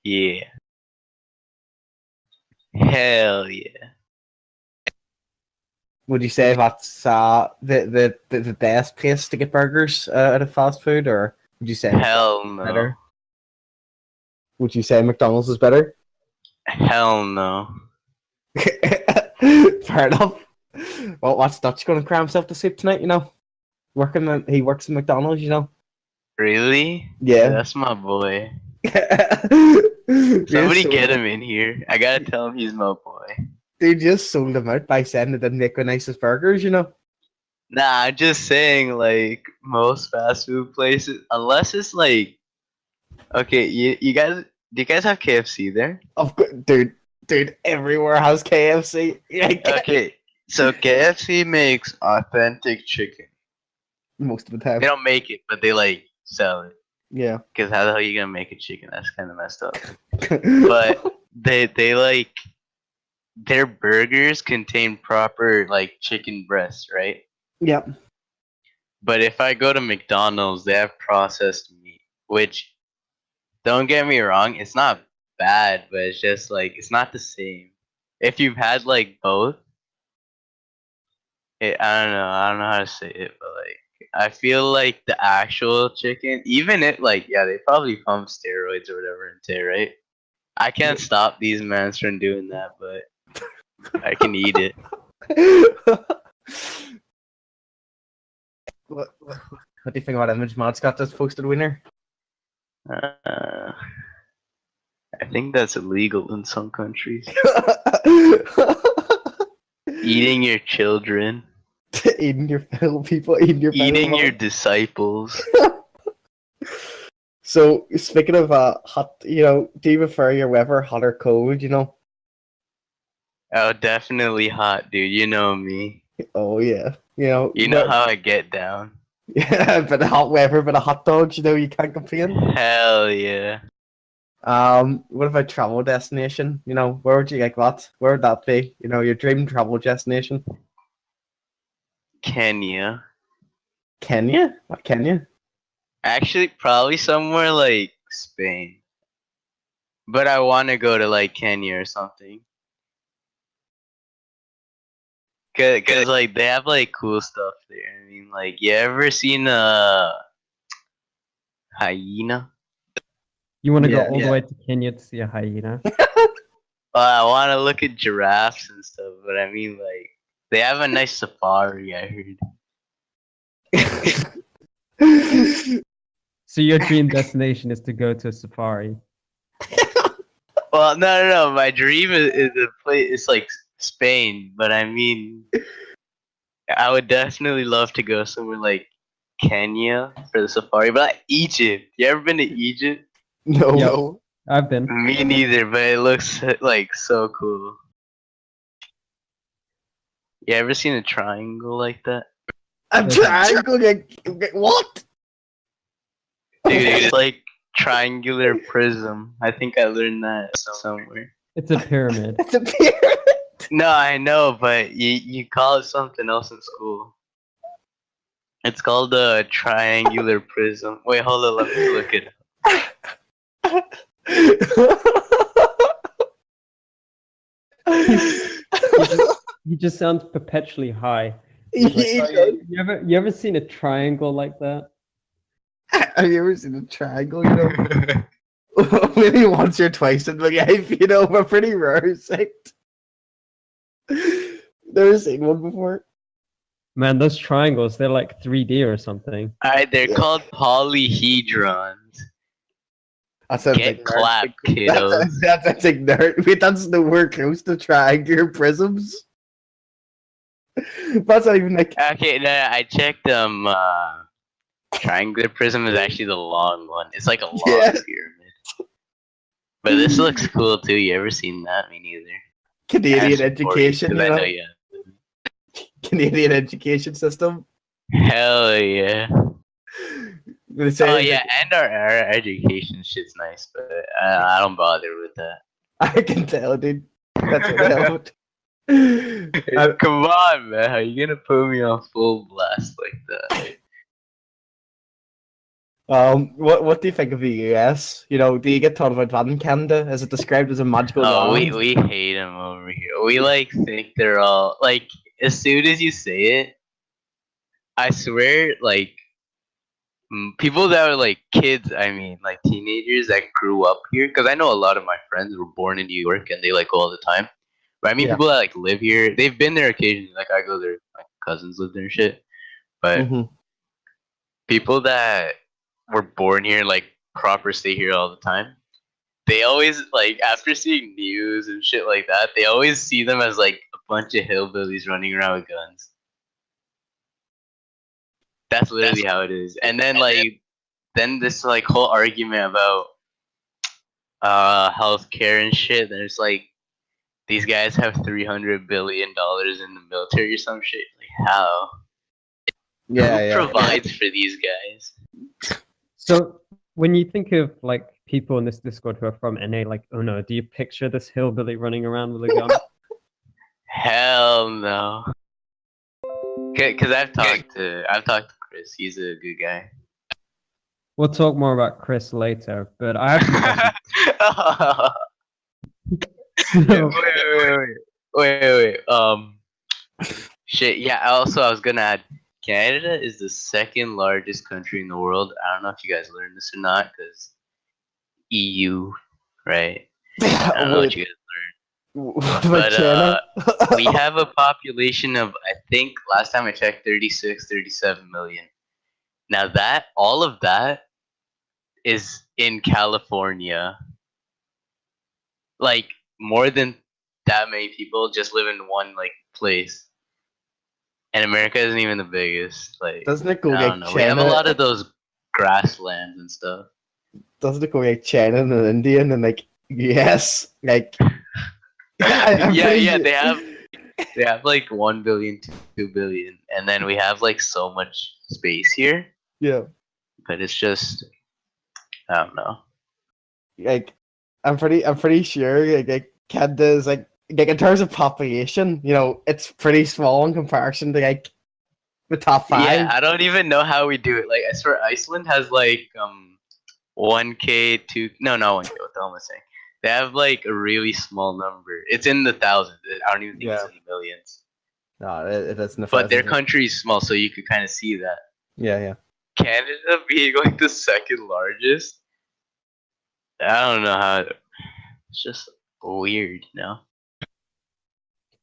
Yeah. Hell yeah. would you say that's the best place to get burgers at a fast food, or would you say Hell McDonald's is no. better? Would you say McDonald's is better? Hell no. Fair enough. Well, what's Dutch going to cram himself to soup tonight? You know, he works in McDonald's. You know. Really? Yeah. That's my boy. Somebody Somebody get him in here. I gotta tell him he's my boy. Dude just sold him out by saying it didn't make the nicest burgers. You know. Nah, I'm just saying, like, most fast food places, unless it's like, okay, you guys, do you guys have KFC there? Dude, everywhere has KFC. Okay, so KFC makes authentic chicken. Most of the time. They don't make it, but they like sell it. Yeah. Because how the hell are you gonna make a chicken? That's kind of messed up. But they like their burgers contain proper like chicken breasts, right? Yep. But if I go to McDonald's, they have processed meat, which don't get me wrong, it's not bad, but it's just like it's not the same. If you've had like both, I don't know how to say it, but like I feel like the actual chicken, even it like yeah, they probably pump steroids or whatever into it, right? I can't stop these mans from doing that, but I can eat it. What do you think about Image Mod's got this posted winner? I think that's illegal in some countries. Eating your children. Eating your fellow people, Eating your disciples. So speaking of hot, you know, do you prefer your weather hot or cold? You know? Oh, definitely hot, dude. You know me. Oh yeah, you know. You know how I get down. Yeah, but the hot weather, but the hot dogs, you know, you can't complain. Hell yeah. What about travel destination? You know, where would you like that? Where would that be? You know, your dream travel destination? Kenya. Kenya? What Kenya? Actually, probably somewhere like Spain. But I want to go to like Kenya or something. Cause like they have like cool stuff there. I mean, like you ever seen a hyena? You want to go Yeah. all the way to Kenya to see a hyena? I want to look at giraffes and stuff, but I mean, like they have a nice safari. I heard. So your dream destination is to go to a safari. Well, no. My dream is a place. It's like Spain, but I mean, I would definitely love to go somewhere like Kenya for the safari, but like Egypt. You ever been to Egypt? No. Yep. No. I've been. Me neither, but it looks like so cool. You ever seen a triangle like that? A triangle? What? Dude, it's like triangular prism. I think I learned that somewhere. It's a pyramid. It's a pyramid. No, I know, but you call it something else in school. It's called a triangular prism. Wait, hold on, let me look it up. He just sounds perpetually high. You You ever seen a triangle like that? Have you ever seen a triangle? You know, maybe once or twice in my life. You know, but pretty rare sight. Never seen one before. Man, those triangles, they're like 3D or something. Alright, they're called polyhedrons. That sounds Get like clapped, kiddo. That sounds like nerd. Wait, that's nowhere close to triangular prisms. That's not even like. Okay, no, I checked triangular prism is actually the long one. It's like a long pyramid. But this looks cool too. You ever seen that? Me neither. Canadian education, you I know? know, yeah. Canadian education system. Hell yeah. They say Oh yeah, and our education shit's nice, but I don't bother with that. I can tell, dude. That's what helped. Come on, man. How you gonna put me on full blast like that? What do you think of the US? You know, do you get taught about that in Canada? Is it described as a magical Oh, land? we hate them over here. We like think they're all like. As soon as you say it, I swear, like people that are like kids. I mean, like teenagers that grew up here. Because I know a lot of my friends were born in New York and they like go all the time. But I mean, Yeah. people that like live here, they've been there occasionally. Like I go there, my cousins live there and shit. But people that were born here, like proper stay here all the time. They always like after seeing news and shit like that, they always see them as like a bunch of hillbillies running around with guns. That's literally how it is. And then then this like whole argument about healthcare and shit. There's like these guys have $300 billion in the military or some shit. Like how? Yeah, Who provides for these guys? So when you think of like people in this Discord who are from NA, like, oh no, do you picture this hillbilly running around with a gun? Hell no. Cause I've talked to Chris. He's a good guy. We'll talk more about Chris later, but I have a question. Wait. Shit. Yeah. Also, I was gonna add, Canada is the second largest country in the world. I don't know if you guys learned this or not, because EU, right? I don't know what you guys learned. But we have a population of, I think, last time I checked, 36, 37 million. Now all of that is in California. Like, more than that many people just live in one, like, place. And America isn't even the biggest. Like, doesn't it go I like don't know. China? We have a lot of those grasslands and stuff. Doesn't it go like China and Indian and like US? Like Yeah, they have like 1 billion, 2 billion, and then we have like so much space here. Yeah. But it's just, I don't know. Like I'm pretty sure like Canada is like in terms of population, you know, it's pretty small in comparison to like the top 5. Yeah, I don't even know how we do it. Like I swear Iceland has like 1K, 2 no, not 1K, what the hell am I saying? They have like a really small number. It's in the thousands. I don't even think it's in the millions. No, it is in the but their thousands. country is small, so you could kind of see that. Yeah. Canada being like the second largest, I don't know how. It's just weird, you know.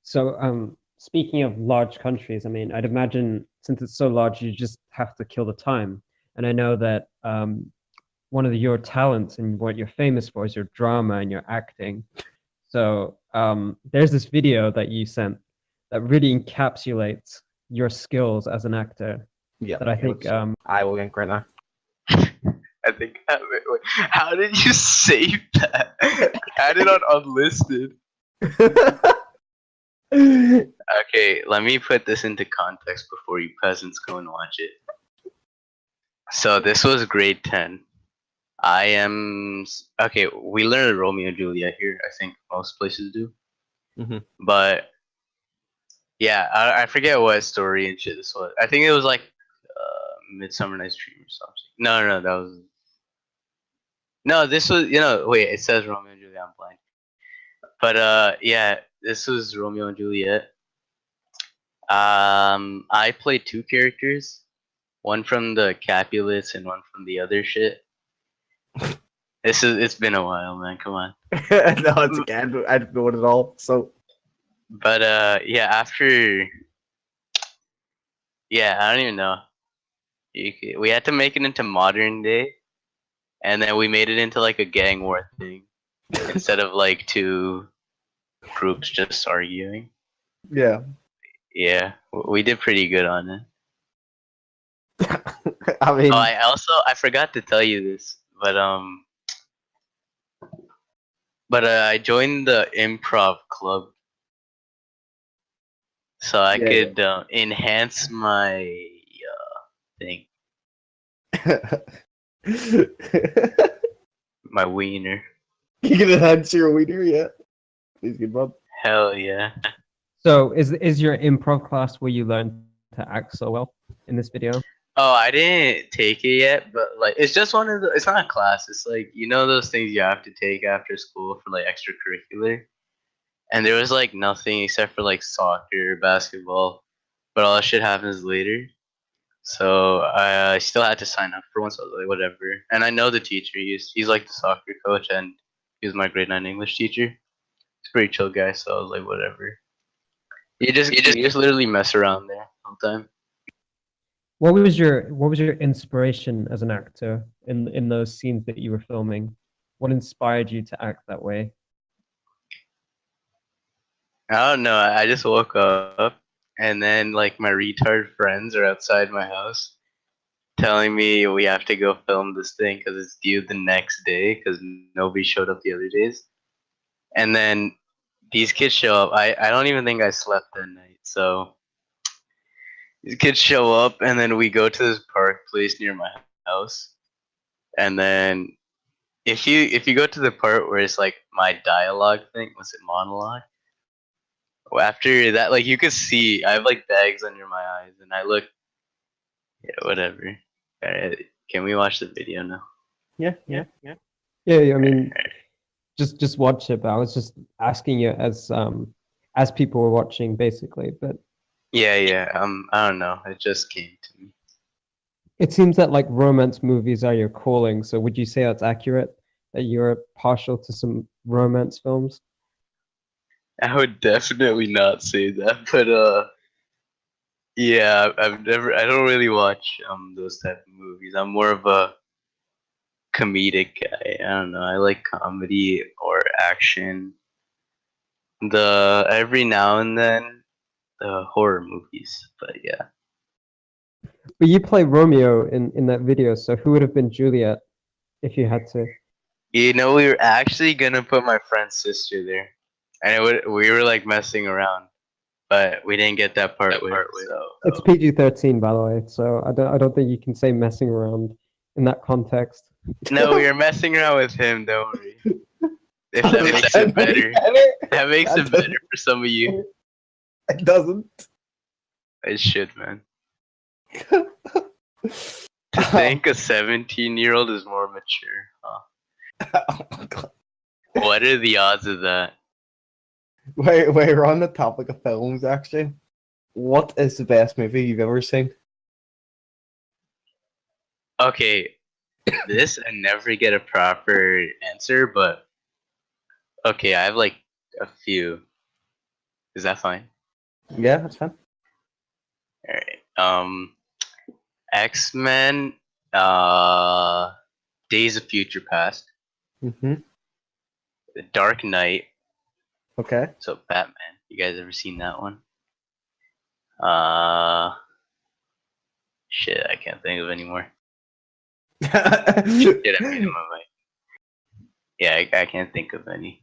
So, speaking of large countries, I mean, I'd imagine since it's so large, you just have to kill the time. And I know that one of your talents and what you're famous for is your drama and your acting. So, there's this video that you sent that really encapsulates your skills as an actor. Yeah. That I think I will link right now. I think. Wait, how did you save that? Add it on unlisted. Okay, let me put this into context before you peasants go and watch it. So this was grade 10. I am okay. We learned Romeo and Juliet here. I think most places do. Mhm. But yeah, I forget what story and shit this was. I think it was like Midsummer Night's Dream or something. No, that was no. This was Wait, it says Romeo and Juliet. I'm blind. But yeah, this was Romeo and Juliet. I played two characters, one from the Capulets and one from the other shit. It's been a while, man. Come on. No, it's again. I don't know it at all. So. But yeah, after yeah, I don't even know. We had to make it into modern day, and then we made it into like a gang war thing instead of like two groups just arguing. Yeah. Yeah, we did pretty good on it. I mean. Oh, I forgot to tell you this, but I joined the improv club, so I could enhance my thing, my wiener. You can enhance your wiener, yeah. Please, good Bob. Hell yeah. so. Is your improv class where you learn to act so well in this video? Oh, I didn't take it yet, but like it's just one of the. It's not a class. It's like those things you have to take after school for like extracurricular. And there was like nothing except for like soccer, basketball, but all that shit happens later. So I still had to sign up for one, so I was like, whatever. And I know the teacher. He's like the soccer coach, and he was my grade 9 English teacher. He's a pretty chill guy, so I was like, whatever. You just literally mess around there all the time. What was your inspiration as an actor in those scenes that you were filming? What inspired you to act that way? I don't know. I just woke up, and then like my retard friends are outside my house, telling me we have to go film this thing because it's due the next day because nobody showed up the other days. And then these kids show up. I don't even think I slept that night. So these kids show up, and then we go to this park place near my house. And then if you go to the part where it's like my dialogue thing, was it monologue? Well, after that, like you could see, I have like bags under my eyes, and I look. Yeah, whatever. Alright, can we watch the video now? Yeah. Yeah, I mean, just watch it. But I was just asking you as people were watching, basically. But Yeah. I don't know. It just came to me. it seems that like romance movies are your calling. So would you say that's accurate? That you're partial to some romance films? I would definitely not say that, but yeah, I don't really watch those type of movies. I'm more of a comedic guy. I don't know. I like comedy or action. Every now and then the horror movies, but yeah. But you play Romeo in that video. So who would have been Juliet if you had to? We were actually gonna put my friend's sister there, and we were like messing around, but we didn't get that part. So It's PG-13, by the way. So I don't think you can say messing around in that context. no, we were messing around with him. Don't worry. If that makes it better, that makes it better for some of you. It doesn't. It should, man. To think a 17-year-old is more mature, huh? Oh my God. What are the odds of that? Wait, we're on the topic of films, actually. what is the best movie you've ever seen? Okay, this I never get a proper answer, but okay, I have like a few. Is that fine? Yeah, that's fine. All right. X-Men, Days of Future Past, Mm-hmm. The Dark Knight, Okay. so Batman. You guys ever seen that one? Uh, shit, I can't think of any more. Shit, I'm reading my mind. Yeah, I can't think of any.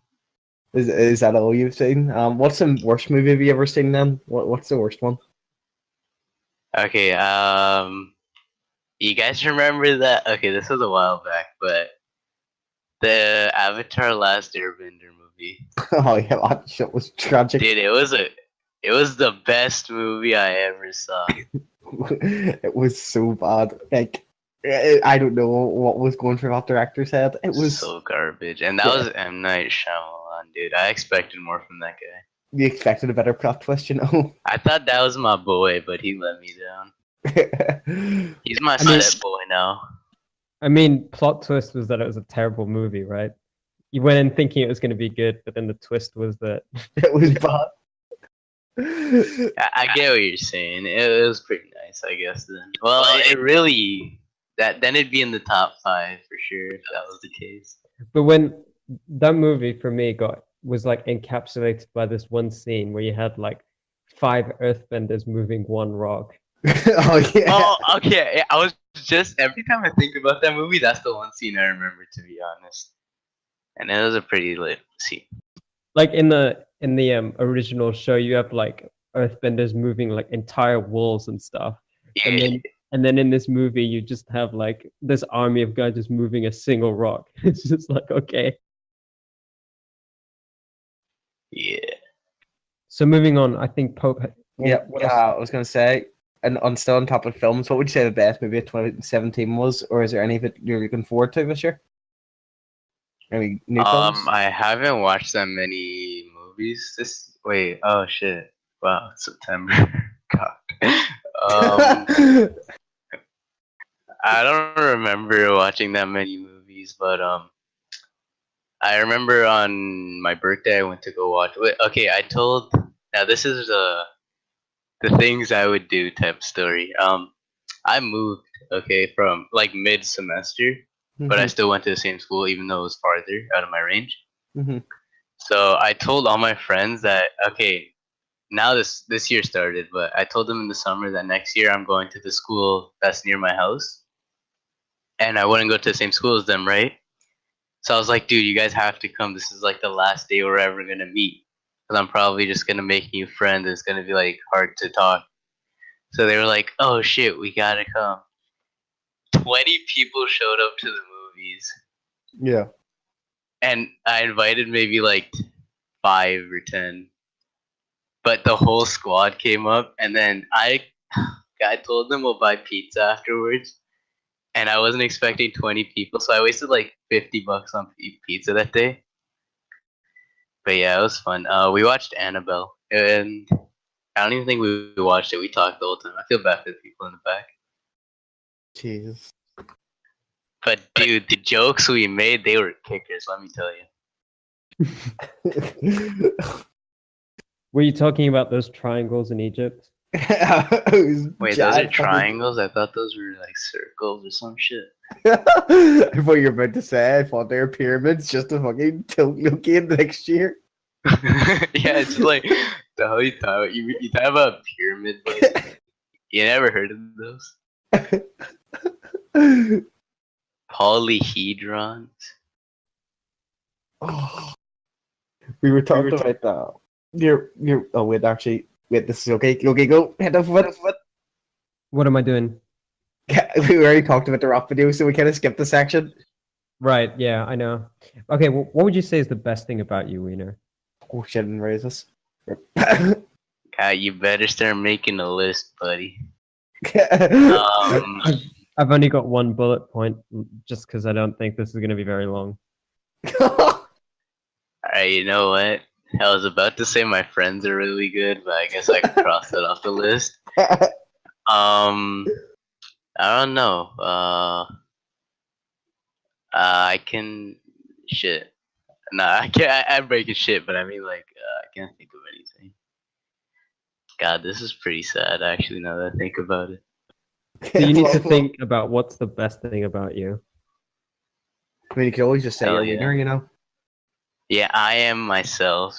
Is that all you've seen? What's the worst movie have you ever seen then? What's the worst one? Okay, you guys remember that? Okay, this was a while back, but the Avatar Last Airbender movie. Oh yeah, that shit was tragic. Dude, it was the best movie I ever saw. It was so bad. Like, I don't know what was going through that director's head. It was So garbage. And that Yeah. was M. Night Shyamalan, dude. I expected more from that guy. You expected a better plot twist, you know. I thought that was my boy, but he let me down. He's my mean- set boy now. I mean, plot twist was that it was a terrible movie, right? You went in thinking it was going to be good, but then the twist was that It was bad. I get what you're saying. It was pretty nice, I guess. Then, well, it really then it'd be in the top 5 for sure if that was the case. But when that movie for me was like encapsulated by this one scene where you had like 5 earthbenders moving one rock. Oh yeah. Oh, okay. Yeah, I was just every time I think about that movie, that's the one scene I remember, to be honest. And it was a pretty lit scene. Like in the original show, you have like earthbenders moving like entire walls and stuff. Yeah, And then in this movie, you just have like this army of guys just moving a single rock. It's just like, okay. yeah. So moving on, I think Pope. Yeah, what else? I was gonna say, and still on top of films, what would you say the best movie of 2017 was, or is there any that you're looking forward to this year? Any new films? I haven't watched that many movies. Oh shit! Wow, it's September. God. I don't remember watching that many movies, but I remember on my birthday I went to go watch. Okay, now this is the things I would do type story. I moved from like mid semester, but I still went to the same school even though it was farther out of my range. Mm-hmm. So I told all my friends that now this year started, but I told them in the summer that next year I'm going to the school that's near my house, and I wouldn't go to the same school as them, right? So I was like, dude, you guys have to come. This is like the last day we're ever gonna meet, because I'm probably just gonna make new friends. It's gonna be like hard to talk. So they were like, oh shit, we gotta come. 20 people showed up to the movies, Yeah. and I invited maybe like 5 or 10. But the whole squad came up, and then I told them we'll buy pizza afterwards, and I wasn't expecting 20 people, so I wasted like $50 on pizza that day. But yeah, it was fun. We watched Annabelle, and I don't even think we watched it. We talked the whole time. I feel bad for the people in the back. Jesus. But dude, the jokes we made, they were kickers, let me tell you. Were you talking about those triangles in Egypt? Wait, those are triangles? I thought those were like circles or some shit. I thought you were about to say I thought they were pyramids just to fucking tilt Loki in next year. Yeah, it's like the whole you talk about pyramid, but you never heard of those? Polyhedrons. Oh. We were talking about that. You're oh wait, actually wait, this is okay. Okay, go. Head off what? What am I doing? We already talked about the rap video, so we kinda skipped the section. Right, yeah, I know. Okay, what would you say is the best thing about you, Wiener? Oh shit, and raises. You better start making a list, buddy. I've only got one bullet point, just because I don't think this is going to be very long. Alright, you know what? I was about to say my friends are really good, but I guess I can cross that off the list. I don't know. I can shit. Nah, I can't. I'm breaking shit, but I mean, like, I can't think of anything. God, this is pretty sad, actually. Now that I think about it. So you need to think about what's the best thing about you. I mean, you can always just say Hell you're yeah. wiener, you know. Yeah, I am myself.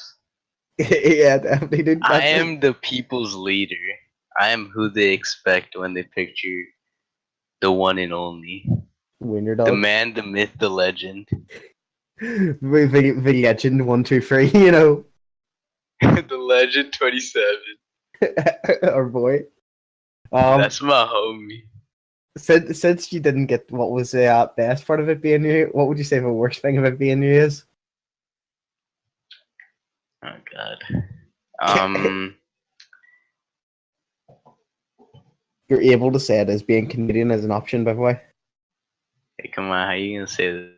Yeah, definitely. Dude, I am the people's leader. I am who they expect when they picture the one and only. Wiener The dog. man, the myth, the legend. The legend 1, 2, 3. You know, The legend 27. our boy. That's my homie. Since you didn't get what was the best part of it being new, what would you say the worst thing of it being new is? Oh god. You're able to say it as being Canadian as an option, by the way. Hey, come on, how you gonna say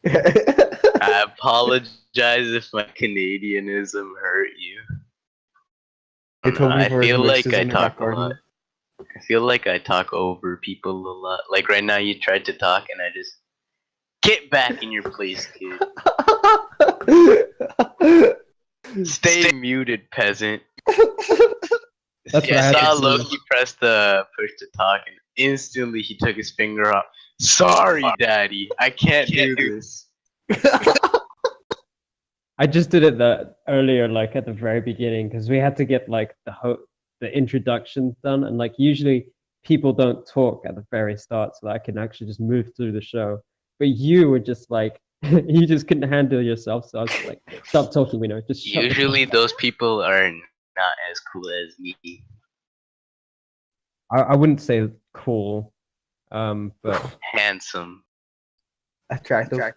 that? I apologize if my Canadianism hurt you. You told me I for his feel like mooses I in the talk a back lot. I feel like I talk over people a lot. Like right now, you tried to talk, and I just get back in your place, kid. garden. Stay muted, peasant. That's Yeah, what I I had saw to do. Loki press the push to talk, and instantly he took his finger off. Sorry, daddy, I can't do this. I just did it earlier, like at the very beginning, because we had to get like the introductions done, and like usually people don't talk at the very start, so that I can actually just move through the show. But you were just like you just couldn't handle yourself, so I was like, stop talking, we know. Just shut the fuck Usually, up." those people are not as cool as me. I wouldn't say cool, but Handsome. Attractive.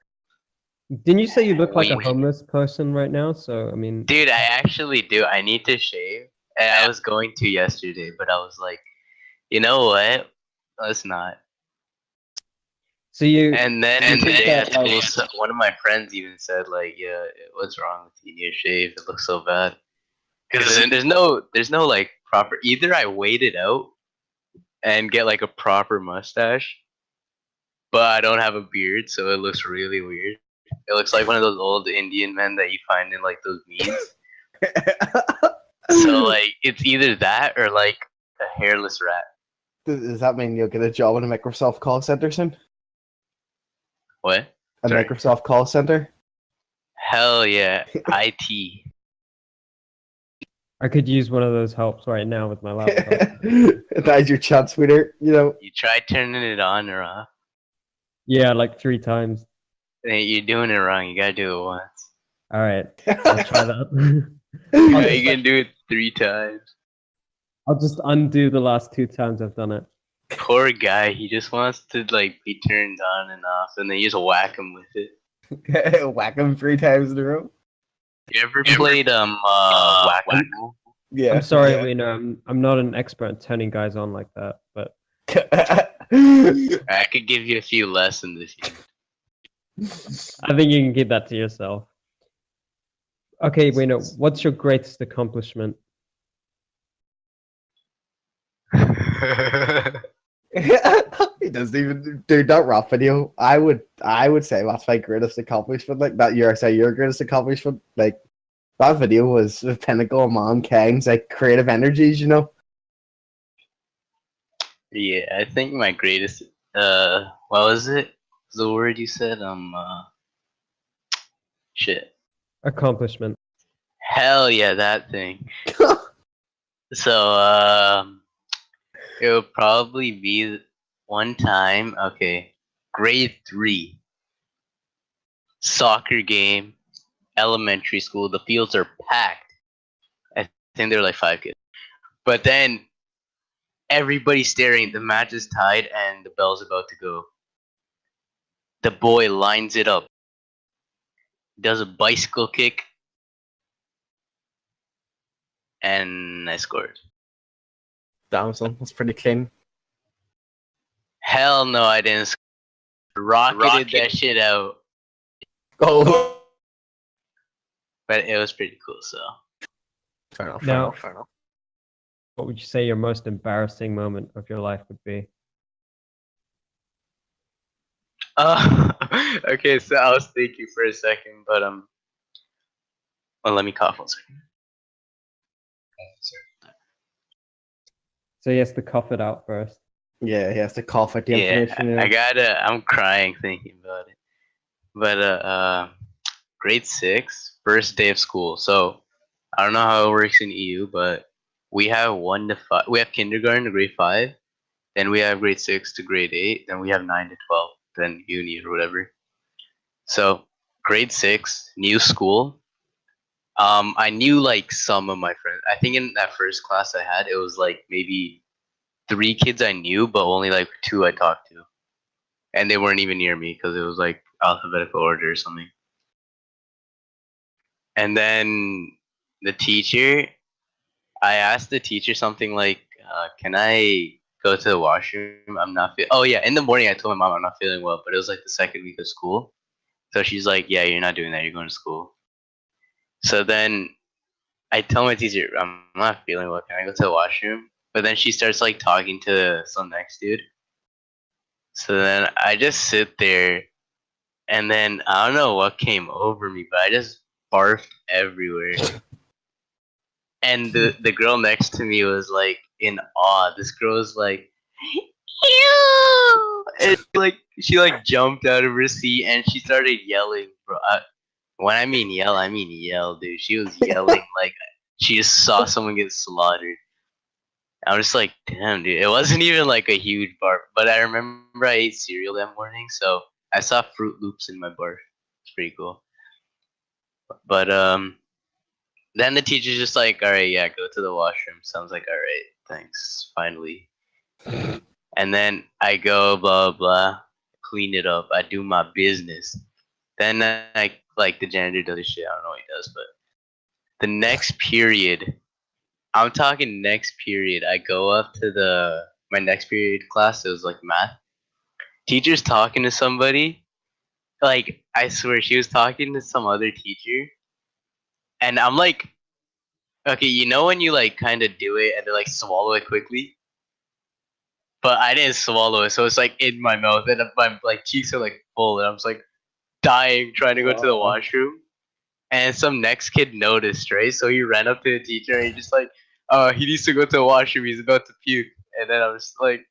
didn't you say you look like a Wink. homeless person right now? So I mean, Dude, I actually do. I need to shave. And I was going to yesterday, but I was like, you know what? Let's not. so you And then you think today at that, like, school, one of my friends even said, like, yeah, what's wrong with you? Your shave, it looks so bad. Because there's no like proper. Either I wait it out and get like a proper mustache, but I don't have a beard, so it looks really weird. It looks like one of those old Indian men that you find in like those memes. So like it's either that or like a hairless rat. Does that mean you'll get a job in a Microsoft call center soon? What? A Sorry. Microsoft call center? Hell yeah, IT. I could use one of those helps right now with my laptop. That's your chance, winner. You know. You try turning it on or off. Yeah, like 3 times. Hey, you're doing it wrong. You gotta do it once. All right, I'll try that. Yeah, you can do it 3 times. I'll just undo the last 2 times I've done it. Poor guy. He just wants to like be turned on and off, and then you just whack him with it. Whack him 3 times in a row. You ever played whack-a-mole? Yeah. I'm sorry, Wiener. I'm not an expert at turning guys on like that, but I could give you a few lessons if you. I think you can keep that to yourself. Okay, Wiener, what's your greatest accomplishment? He doesn't even dude that rap video. I would say that's my greatest accomplishment. Like that your greatest accomplishment. Like that video was the pinnacle of mankind's like creative energies, you know? Yeah, I think my greatest what was it? The word you said? Shit. Accomplishment. Hell yeah, that thing. So it would probably be one time, okay, grade 3 soccer game, elementary school. The fields are packed. I think they're like 5 kids. But then everybody's staring. The match is tied and the bell's about to go. The boy lines it up, does a bicycle kick, and I scored. Damn, son, that's pretty clean. Hell no, I didn't. Rocketed that shit out. Oh, but it was pretty cool. So Fair enough. Now, Fair enough. what would you say your most embarrassing moment of your life would be? okay, so I was thinking for a second, but well, let me cough 1 second. So he has to cough it out first. Yeah, he has to cough at the Yeah, information. You know? I gotta. I'm crying thinking about it. But grade 6, first day of school. So I don't know how it works in EU, but we have 1 to 5. We have kindergarten to grade 5, then we have grade 6 to grade 8, then we have 9 to 12, then uni or whatever. So grade 6, new school. I knew like some of my friends. I think in that first class I had, it was like maybe 3 kids I knew, but only like 2 I talked to, and they weren't even near me because it was like alphabetical order or something. And then the teacher, I asked the teacher something like, "Can I go to the washroom? I'm not feel." Oh yeah, in the morning I told my mom I'm not feeling well, but it was like the second week of school, so she's like, "Yeah, you're not doing that. You're going to school." So then I tell my teacher I'm not feeling well. Can I go to the washroom? But then she starts like talking to some next dude. So then I just sit there, and then I don't know what came over me, but I just barfed everywhere. And the girl next to me was like in awe. This girl was like, "Ew!" And like she like jumped out of her seat and she started yelling, bro. When I mean yell, dude. She was yelling like she just saw someone get slaughtered. I was just like, damn, dude. It wasn't even like a huge barf, but I remember I ate cereal that morning, so I saw Fruit Loops in my barf. It's pretty cool. But then the teacher's just like, all right, yeah, go to the washroom. Sounds like, all right, thanks, finally. And then I go, blah, blah, clean it up. I do my business. Then I, like, the janitor does his shit. I don't know what he does, but the next period, I'm talking next period, I go up to my next period class. It was like math. Teacher's talking to somebody. Like, I swear, she was talking to some other teacher. And I'm like, okay, you know when you like kind of do it and then like swallow it quickly, but I didn't swallow it, so it's like in my mouth and my like cheeks are like full, and I'm just like dying trying to go to the washroom. And some next kid noticed, right? So he ran up to the teacher and he just like, he needs to go to the washroom. He's about to puke. And then I was like,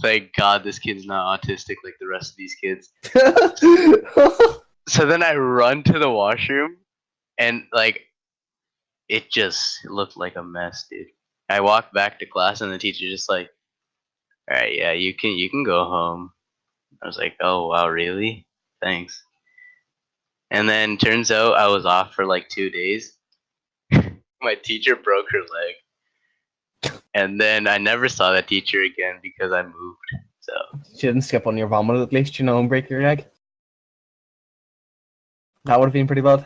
thank God this kid's not autistic like the rest of these kids. So then I run to the washroom, and like it just looked like a mess, dude. I walked back to class and the teacher just like, all right, yeah, you can go home. I was like, oh wow, really? Thanks. And then turns out I was off for like 2 days. My teacher broke her leg, and then I never saw that teacher again because I moved. So She didn't skip on your vomit at least, you know, and break your leg. That would have been pretty bad.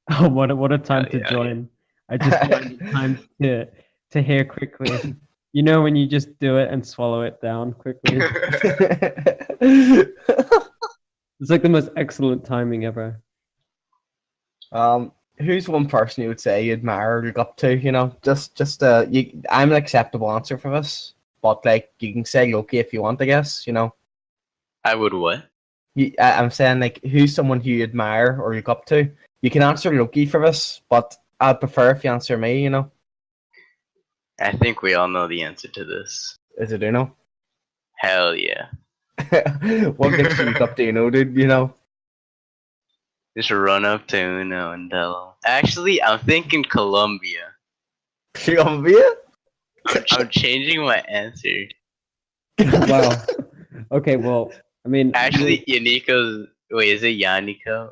Oh, what a time to yeah. join. I just joined in time to hear quickly. You know when you just do it and swallow it down quickly? It's like the most excellent timing ever. Who's one person you would say you admire or look up to? You know, I'm an acceptable answer for this, but like you can say Loki if you want, I guess. You know, I would what? I'm saying like who's someone who you admire or look up to. You can answer Loki for this, but I'd prefer if you answer me. You know, I think we all know the answer to this. is it Uno? Hell yeah. What makes you look up to Uno, dude? You know. Just run up to Uno and tell him. Actually, I'm thinking Colombia. Colombia? I'm changing my answer. Wow. Okay, well, I mean, Actually, Yaniko's. Wait, is it Yaniko?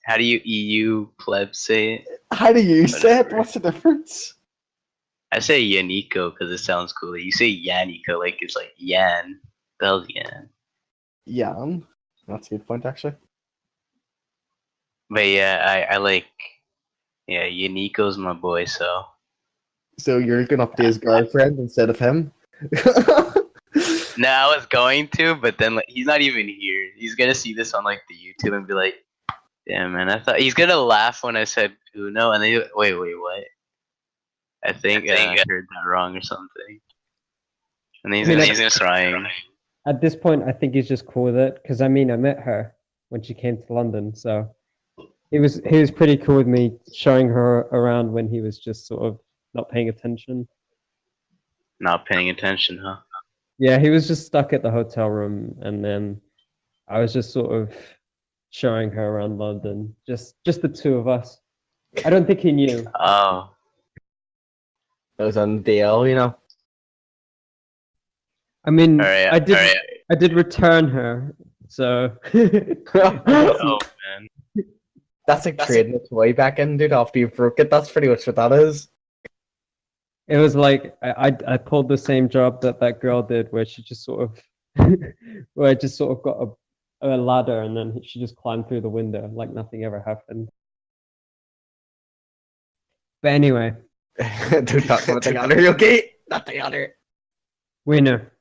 How do you EU pleb say it? How do you say it? What's the difference? I say Yaniko because it sounds cooler. You say Yaniko like it's like Yan. Spelled Yan. Yan. That's a good point, actually. But yeah, I like. Yeah, Yaniko's my boy, so. So you're looking up to his girlfriend instead of him? No, I was going to, but then like he's not even here. He's gonna see this on like the YouTube and be like, Damn, man, I thought he's gonna laugh when I said Uno, and then wait, what? I think I heard that wrong or something. And then he's gonna start crying. At this point, I think he's just cool with it because I mean, I met her when she came to London, so he was pretty cool with me showing her around when he was just sort of not paying attention. Not paying attention, huh? Yeah, he was just stuck at the hotel room, and then I was just sort of showing her around London, just the two of us. I don't think he knew. Oh, It was on the DL, you know. I mean, alright, I did return her, so oh man. That's like trading a toy back in, dude, after you broke it. That's pretty much what that is. it was like I pulled the same job that girl did, where she just sort of where I just sort of got a ladder and then she just climbed through the window like nothing ever happened. But anyway, Don't talk about the other, okay? Not the other. Winner,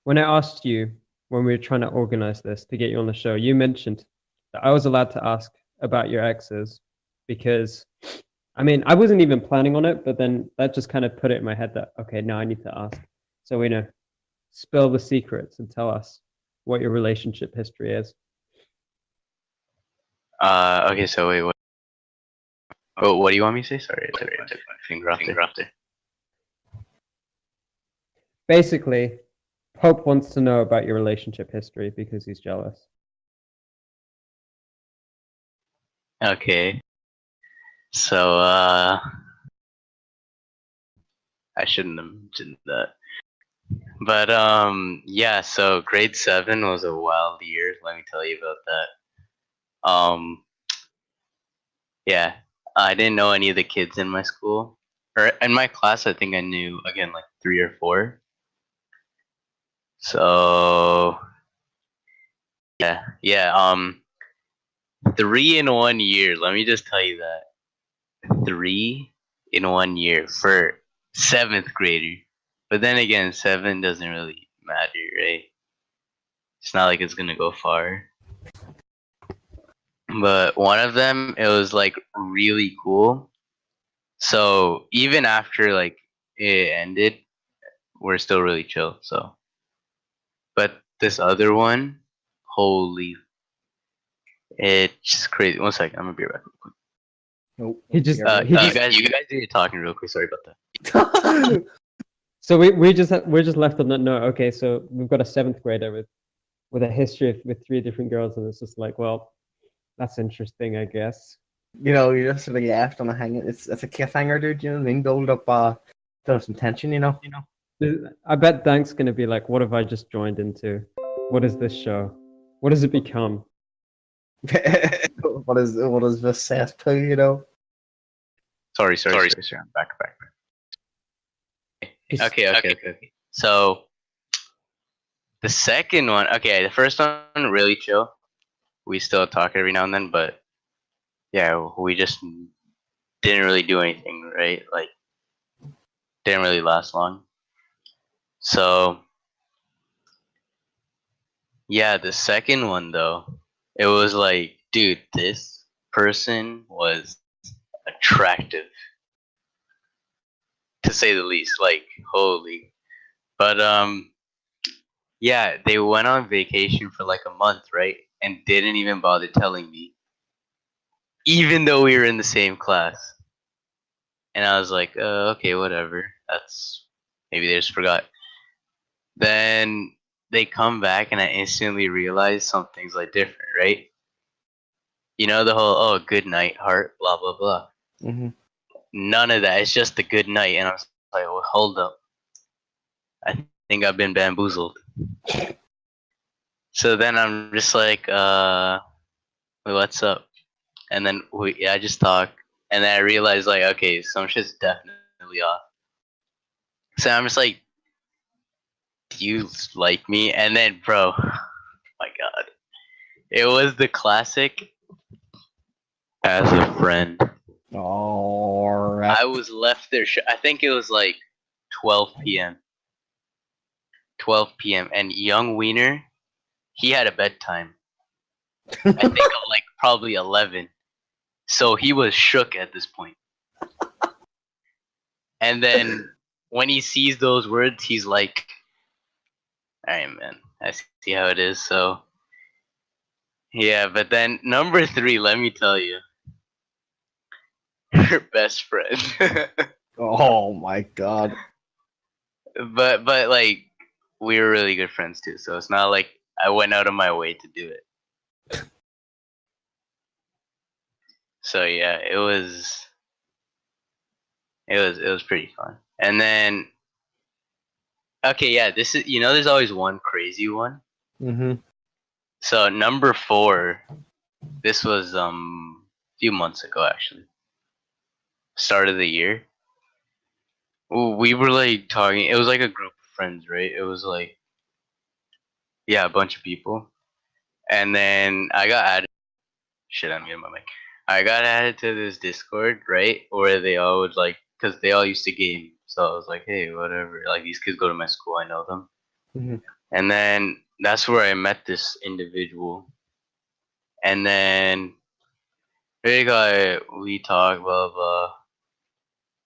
when I asked you when we were trying to organize this to get you on the show, you mentioned that I was allowed to ask about your exes because I mean, I wasn't even planning on it, but then that just kind of put it in my head that, okay, now I need to ask. So, spill the secrets and tell us what your relationship history is. Okay, so wait, what? Oh, what do you want me to say? Sorry, I took my finger off there. Basically, Pope wants to know about your relationship history because he's jealous. Okay. So, I shouldn't have mentioned that. But, yeah, so grade 7 was a wild year, let me tell you about that. Yeah, I didn't know any of the kids in my school. Or in my class, I think I knew, again, like 3 or 4. So, yeah, 3 in 1 year, let me just tell you that. 3 in 1 year for 7th grader. But then again, 7 doesn't really matter, right? It's not like it's gonna go far. But one of them, it was like really cool. So even after like it ended, we're still really chill. So, but this other one, holy, it's just crazy. One second, I'm gonna be right back. Real quick. Nope. He just- You guys do your talking real quick. Sorry about that. So we're just left on that note. Okay, so we've got a 7th grader with a history with 3 different girls, and it's just like, well, that's interesting, I guess. You know, you're just sort of left on a hanging. It's a cliffhanger, dude. You know what I mean? Build up, some tension. You know. I bet Dank's gonna be like, what have I just joined into? What is this show? What has it become? What is this cesspool? You know. Sorry. I'm back. Okay. So the second one, okay, the first one really chill. We still talk every now and then, but yeah, we just didn't really do anything, right? Like, didn't really last long. So yeah, the second one though, it was like, dude, this person was attractive, to say the least. Like, holy. But yeah, they went on vacation for like a month, right? And didn't even bother telling me, even though we were in the same class. And I was like, okay, whatever. That's maybe they just forgot. Then they come back, and I instantly realize something's like different, right? You know the whole good night, heart, blah blah blah. Mm-hmm. None of that. It's just the good night, and I was like, well, hold up. I think I've been bamboozled. So then I'm just like, what's up? And then I just talk, and then I realize like, okay, some shit's definitely off. So I'm just like, do you like me? And then, bro, my god, it was the classic. As a friend, All right. I was left there. I think it was like 12 p.m. 12 p.m. and young Wiener, he had a bedtime. I think of like probably 11. So he was shook at this point. And then when he sees those words, he's like, all right, man, I see how it is. So, yeah, but then number 3, let me tell you, her best friend. Oh my god. but like, we were really good friends too. So it's not like I went out of my way to do it. So yeah, it was pretty fun. And then okay, yeah, this is there's always one crazy one. Mm-hmm. So number 4, this was a few months ago actually. Start of the year. We were like talking. It was like a group of friends, right? It was like a bunch of people. And then I got added. Shit, I'm getting my mic. I got added to this Discord, right? Where they all would like, cause they all used to game. So I was like, hey, whatever. Like these kids go to my school, I know them. Mm-hmm. And then that's where I met this individual. And then we talked, blah blah.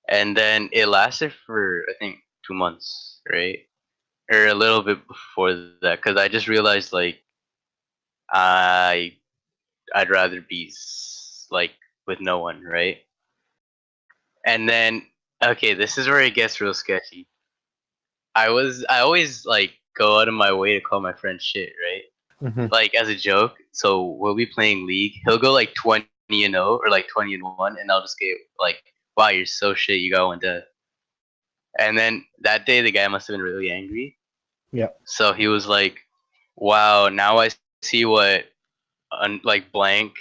And then it lasted for I think 2 months, right? Or a little bit before that, because I just realized like I I'd rather be like with no one, right? And then okay, this is where it gets real sketchy. I always like go out of my way to call my friend shit, right? Mm-hmm. Like as a joke. So we'll be playing League. He'll go like 20-0 or like 20-1, and I'll just get like, "Wow, you're so shit. You got one death." And then that day, the guy must have been really angry. Yeah. So he was like, "Wow, now I see what like blank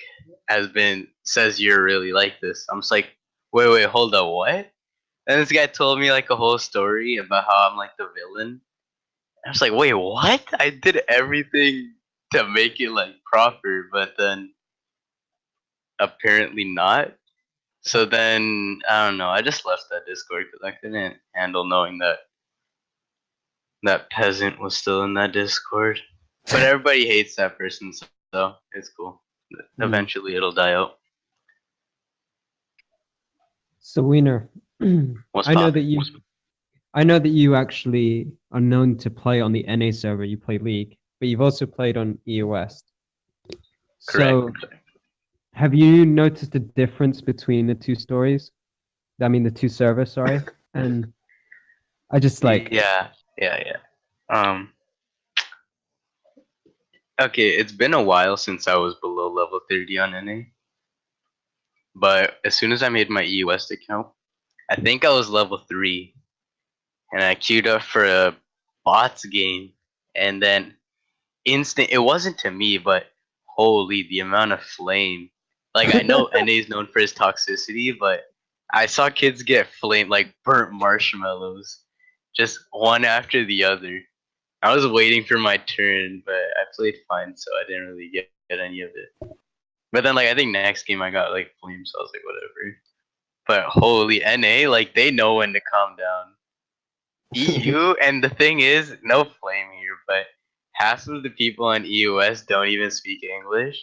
says you're really like this." I'm just like, wait, hold up, what? And this guy told me like a whole story about how I'm like the villain. I was like, wait, what? I did everything to make it like proper, but then apparently not. So then I don't know. I just left that Discord because I couldn't handle knowing that peasant was still in that Discord. But everybody hates that person, so it's cool. Eventually, it'll die out. So Wiener, What's I know that poppin'? you actually are known to play on the NA server. You play League, but you've also played on EOS. So, Correct. have you noticed a difference between the two stories? I mean, the two servers, sorry. And I just like, Yeah. Okay, it's been a while since I was below level 30 on NA. But as soon as I made my EOS account, I think I was level 3. And I queued up for a bots game. And then it wasn't to me, but holy, the amount of flame. Like, I know NA is known for its toxicity, but I saw kids get flame, like burnt marshmallows, just one after the other. I was waiting for my turn, but I played fine, so I didn't really get any of it. But then, like, I think next game I got, like, flame, so I was like, whatever. But holy, NA, like, they know when to calm down. EU, and the thing is, no flame here, but half of the people on EOS don't even speak English,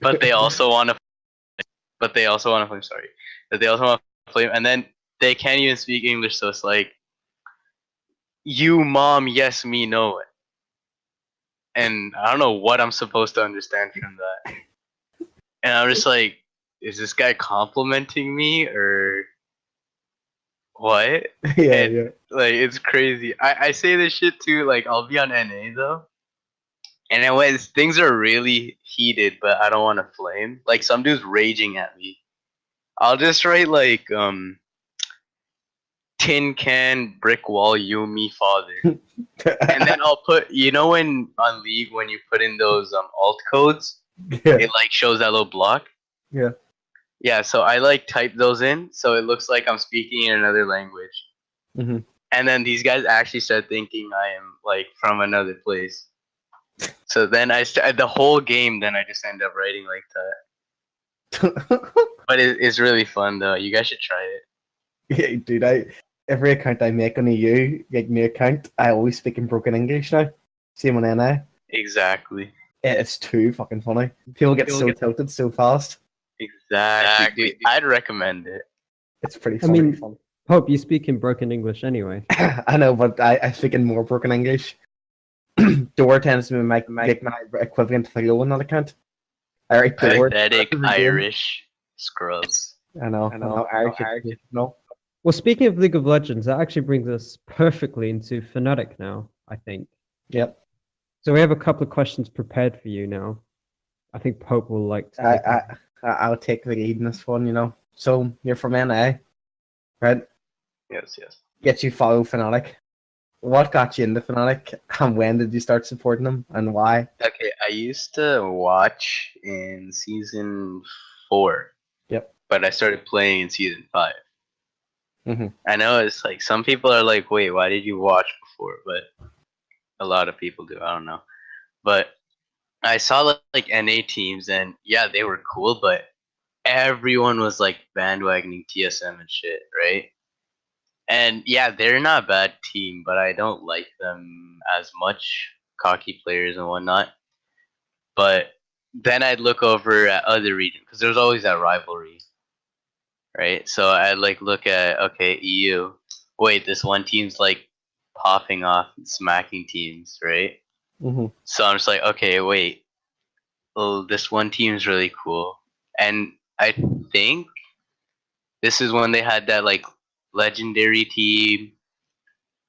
but they also want to. But they also want to flame. Sorry, but they also want to flame, and then they can't even speak English, so it's like, you mom, yes, me, no, and I don't know what I'm supposed to understand from that, and I'm just like, is this guy complimenting me or what? Yeah, And, yeah. like, it's crazy. I say this shit too. Like, I'll be on NA though. And then when things are really heated, but I don't want to flame, like some dude's raging at me, I'll just write like tin can brick wall you me father, and then I'll put when on League when you put in those alt codes, Yeah. it like shows that little block. Yeah. Yeah, so I like type those in so it looks like I'm speaking in another language, Mm-hmm. and then these guys actually start thinking I am like from another place. So then the whole game. Then I just end up writing like that. But it's really fun though. You guys should try it. Yeah, dude. Every account I make on EU, like new account, I always speak in broken English now. Same on NI. Exactly. It's too fucking funny. People get so tilted so fast. Exactly, dude. I'd recommend it. It's pretty I funny. mean, Hope, you speak in broken English anyway. I know, but I speak in more broken English. Door tends to make my equivalent to Theo on that account. Alright, Door. Pathetic Irish scrubs. I know. Irish. No. Well, speaking of League of Legends, that actually brings us perfectly into Fnatic now, I think. Yep. So we have a couple of questions prepared for you now. I think Pope will like to take it. I'll take the lead in this one, you know. So you're from NA, right? Yes. Get you follow Fnatic. What got you into Fnatic, and when did you start supporting them, and why? Okay, I used to watch in season 4. Yep. But I started playing in season 5. Mm-hmm. I know it's like some people are like, wait, why did you watch before? But a lot of people do. I don't know. But I saw like NA teams, and yeah, they were cool, but everyone was like bandwagoning TSM and shit, right? And yeah, they're not a bad team, but I don't like them as much, cocky players and whatnot. But then I'd look over at other regions because there's always that rivalry, right? So I'd like look at, okay, EU. Wait, this one team's like popping off and smacking teams, right? Mm-hmm. So I'm just like, okay, wait. Oh, this one team's really cool. And I think this is when they had that like legendary team.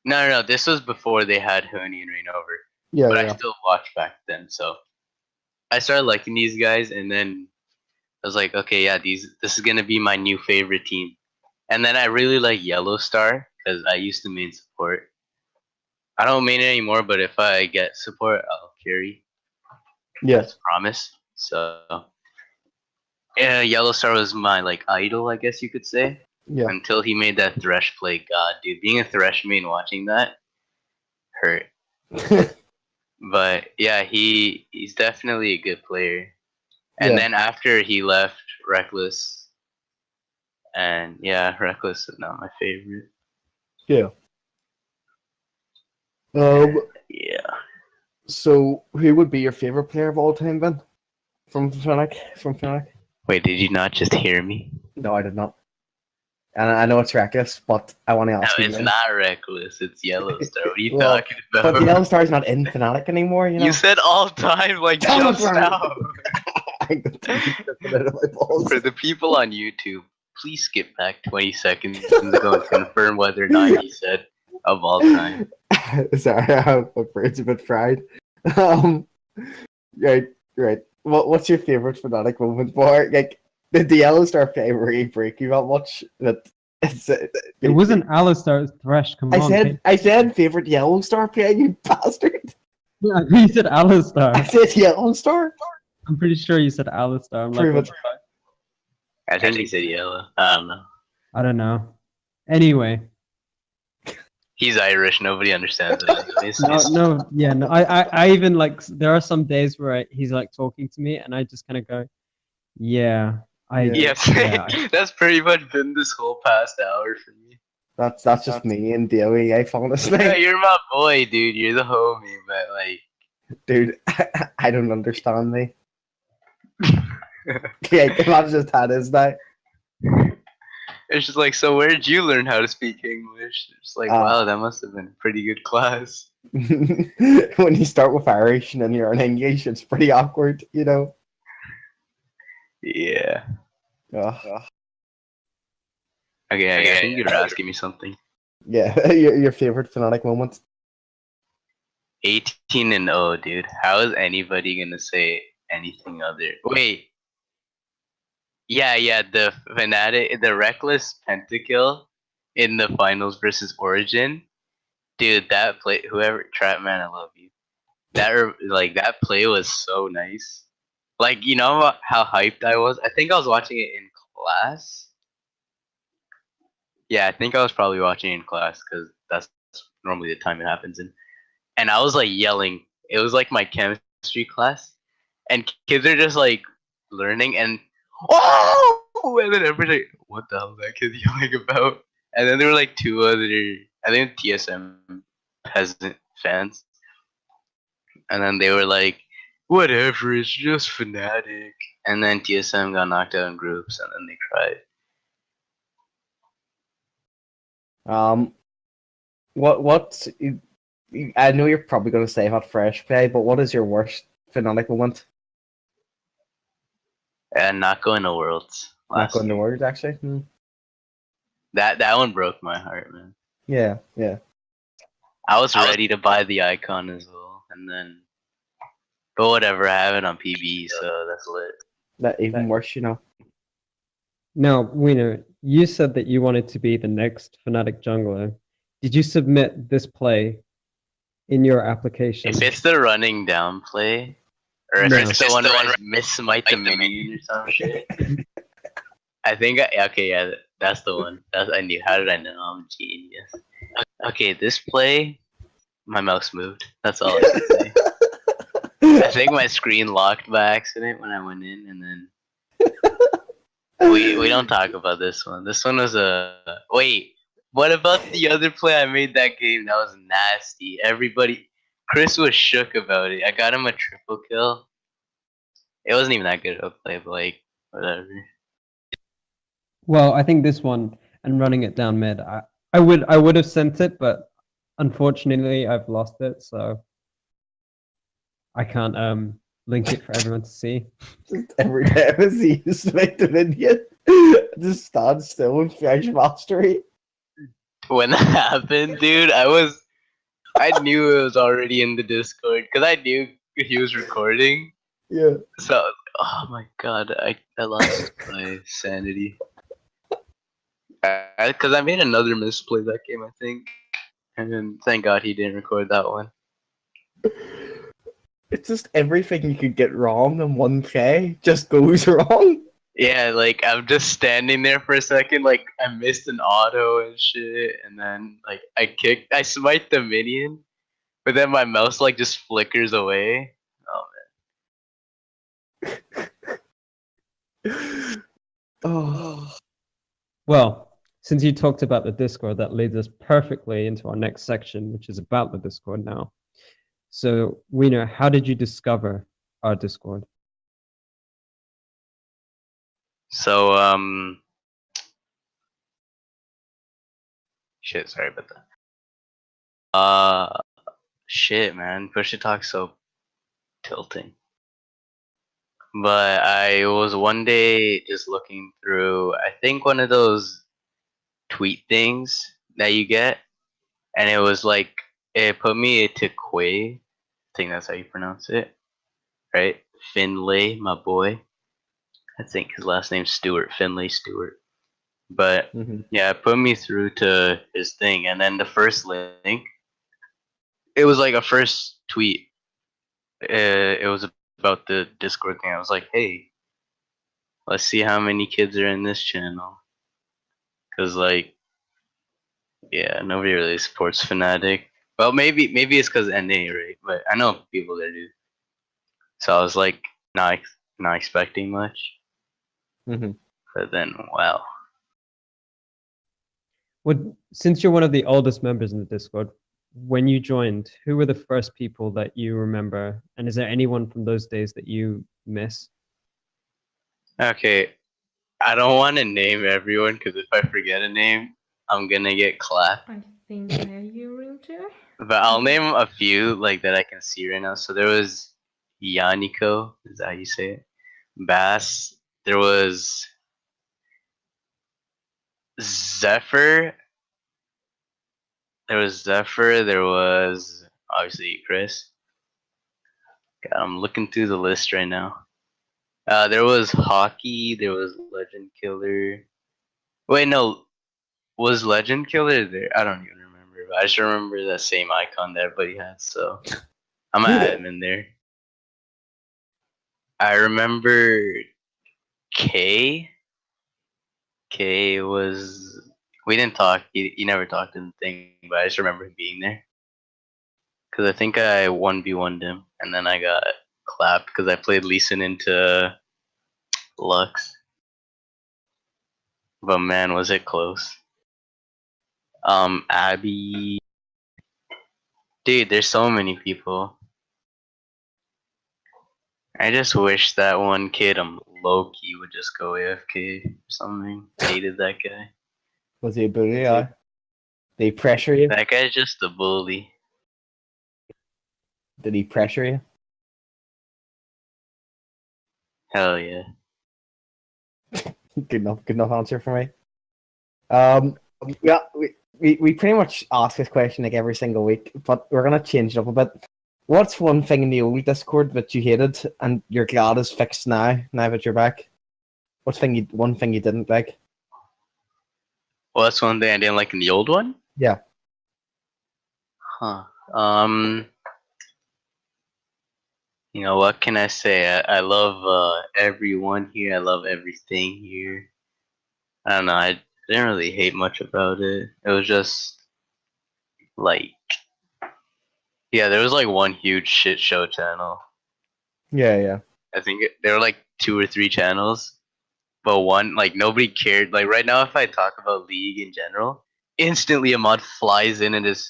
No. This was before they had Honey and Rainover. Yeah, But yeah. I still watched back then. So I started liking these guys, and then I was like, okay, yeah, this is gonna be my new favorite team. And then I really like Yellow Star because I used to main support. I don't main it anymore, but if I get support, I'll carry. Yes. Promise. So yeah, Yellow Star was my like idol, I guess you could say. Yeah. Until he made that Thresh play. God, dude, being a Thresh main watching that hurt. But yeah, he's definitely a good player. And then after he left Reckless, and yeah, Reckless is not my favorite. Yeah. Yeah. So who would be your favorite player of all time then? From Fnatic? Wait, did you not just hear me? No, I did not. And I know it's Reckless, but I want to No, ask you. it's not Reckless. It's Yellowstar. What are you Well, talking about? But the Yellow Star's not in Fnatic anymore, you know? You said all time, like Damn it, just Brian. now. For the people on YouTube, please skip back 20 seconds ago and confirm whether or not he said of all time. Sorry, I'm afraid a bit fried. Right. What's your favorite Fnatic moment for? Like, did the Yellow Star play really break you that much? That It wasn't Alistar, it was Thresh. Come on. I said favorite Yellow Star play, you bastard. Yeah, you said Alistar. I said Yellow Star. I'm pretty sure you said Alistar. I'm Prove like, it. I think he said yellow. I don't know. I don't know. Anyway. He's Irish. Nobody understands it. No. I even like. There are some days where he's like talking to me, and I just kind of go, "Yeah, Yes, that's pretty much been this whole past hour for me. That's just me and daily life, honestly. Yeah, you're my boy, dude. You're the homie, but like, dude, I don't understand me. Yeah, I've just had his day. It's just like, so where did you learn how to speak English? It's like, wow, that must have been a pretty good class. When you start with Irish and then you're in English, it's pretty awkward, you know? Yeah. Okay, I think you're asking me something. Yeah, your favorite Fnatic moment? 18-0, dude. How is anybody gonna say anything other? Wait. Yeah, the Fnatic, the Reckless Pentakill in the finals versus Origin. Dude, that play, whoever, Trapman, I love you. That play was so nice. Like, you know how hyped I was? I think I was watching it in class. Yeah, I think I was probably watching it in class because that's normally the time it happens in. And I was like yelling. It was like my chemistry class. And kids are just like learning and oh! And then everybody's like, what the hell is that kid yelling about? And then there were like two other, I think TSM peasant fans. And then they were like, whatever, it's just Fnatic. And then TSM got knocked out in groups, and then they cried. What? I know you're probably going to say hot fresh play, but what is your worst Fnatic moment? And not going to Worlds. Not going to Year. words, actually. That one broke my heart, man. Yeah. I was ready to buy the icon as well, and then, but whatever, I have it on PB, so that's lit. That even worse, you know. Now, Wiener, you said that you wanted to be the next Fnatic jungler. Did you submit this play in your application? If it's the running down play, or if No. it's the one where I miss-smite the minion or some shit, I think, okay, yeah, that's the one. I knew. How did I know? I'm a genius. Okay, this play, my mouse moved. That's all I can say. I think my screen locked by accident when I went in, and then we don't talk about this one. This one was a wait. What about the other play I made that game? That was nasty. Chris was shook about it. I got him a triple kill. It wasn't even that good of a play, but like whatever. Well, I think this one and running it down mid, I would have sent it, but unfortunately I've lost it, so I can't link it for everyone to see. Just every time I see you smite the minion, just stand still and flash mastery. When that happened, dude, I knew it was already in the Discord because I knew he was recording. Yeah. So, oh my god, I lost my sanity. Because I made another misplay that game, I think, and then thank God he didn't record that one. It's just everything you could get wrong in one play just goes wrong. Yeah, like I'm just standing there for a second, like I missed an auto and shit, and then like I smite the minion, but then my mouse like just flickers away. Oh Oh. Well, since you talked about the Discord, that leads us perfectly into our next section, which is about the Discord now. So, Wiener, how did you discover our Discord? So shit, sorry about that. Shit, man, push to talk so tilting. But I was one day just looking through, I think one of those tweet things that you get, and it was like it put me to Quay. I think that's how you pronounce it, right? Finlay, my boy. I think his last name's Stewart, Finlay Stewart. But yeah, it put me through to his thing, and then the first link, it was like a first tweet. It was about the Discord thing. I was like, hey, let's see how many kids are in this channel. Cause like, yeah, nobody really supports Fnatic. Well, maybe it's cause NA, right? But I know people that do. So I was like, not expecting much. But then, wow. Since you're one of the oldest members in the Discord, when you joined, who were the first people that you remember? And is there anyone from those days that you miss? Okay, I don't want to name everyone because if I forget a name, I'm gonna get clapped. I think I have your realtor. But I'll name a few like that I can see right now. So there was Yaniko, is that how you say it? Bass. There was Zephyr. There was obviously Chris. God, I'm looking through the list right now. There was Hockey. There was Legend Killer. Wait, no, was Legend Killer there? I don't even remember. But I just remember that same icon that everybody had. So I'm gonna add him in there. I remember K. K was. We didn't talk. He never talked in the thing, but I just remember him being there. Because I think I 1v1'd him, and then I got clapped because I played Lee Sin into Lux. But man, was it close. Abby. Dude, there's so many people. I just wish that one kid, Loki, would just go AFK or something. Hated that guy. Was he a bully? Did he pressure you? That guy's just a bully. Did he pressure you? Hell yeah. Good enough answer for me. Yeah, we pretty much ask this question like every single week, but we're gonna change it up a bit. What's one thing in the old Discord that you hated and you're glad is fixed now that you're back? One thing you didn't like? Well, that's one thing I didn't like in the old one. Yeah. Huh. You know, what can I say? I love everyone here. I love everything here. I don't know. I didn't really hate much about it. It was just like, yeah, there was like one huge shit show channel. Yeah. I think there were like 2 or 3 channels, but one, like, nobody cared. Like right now, if I talk about League in general, instantly a mod flies in and is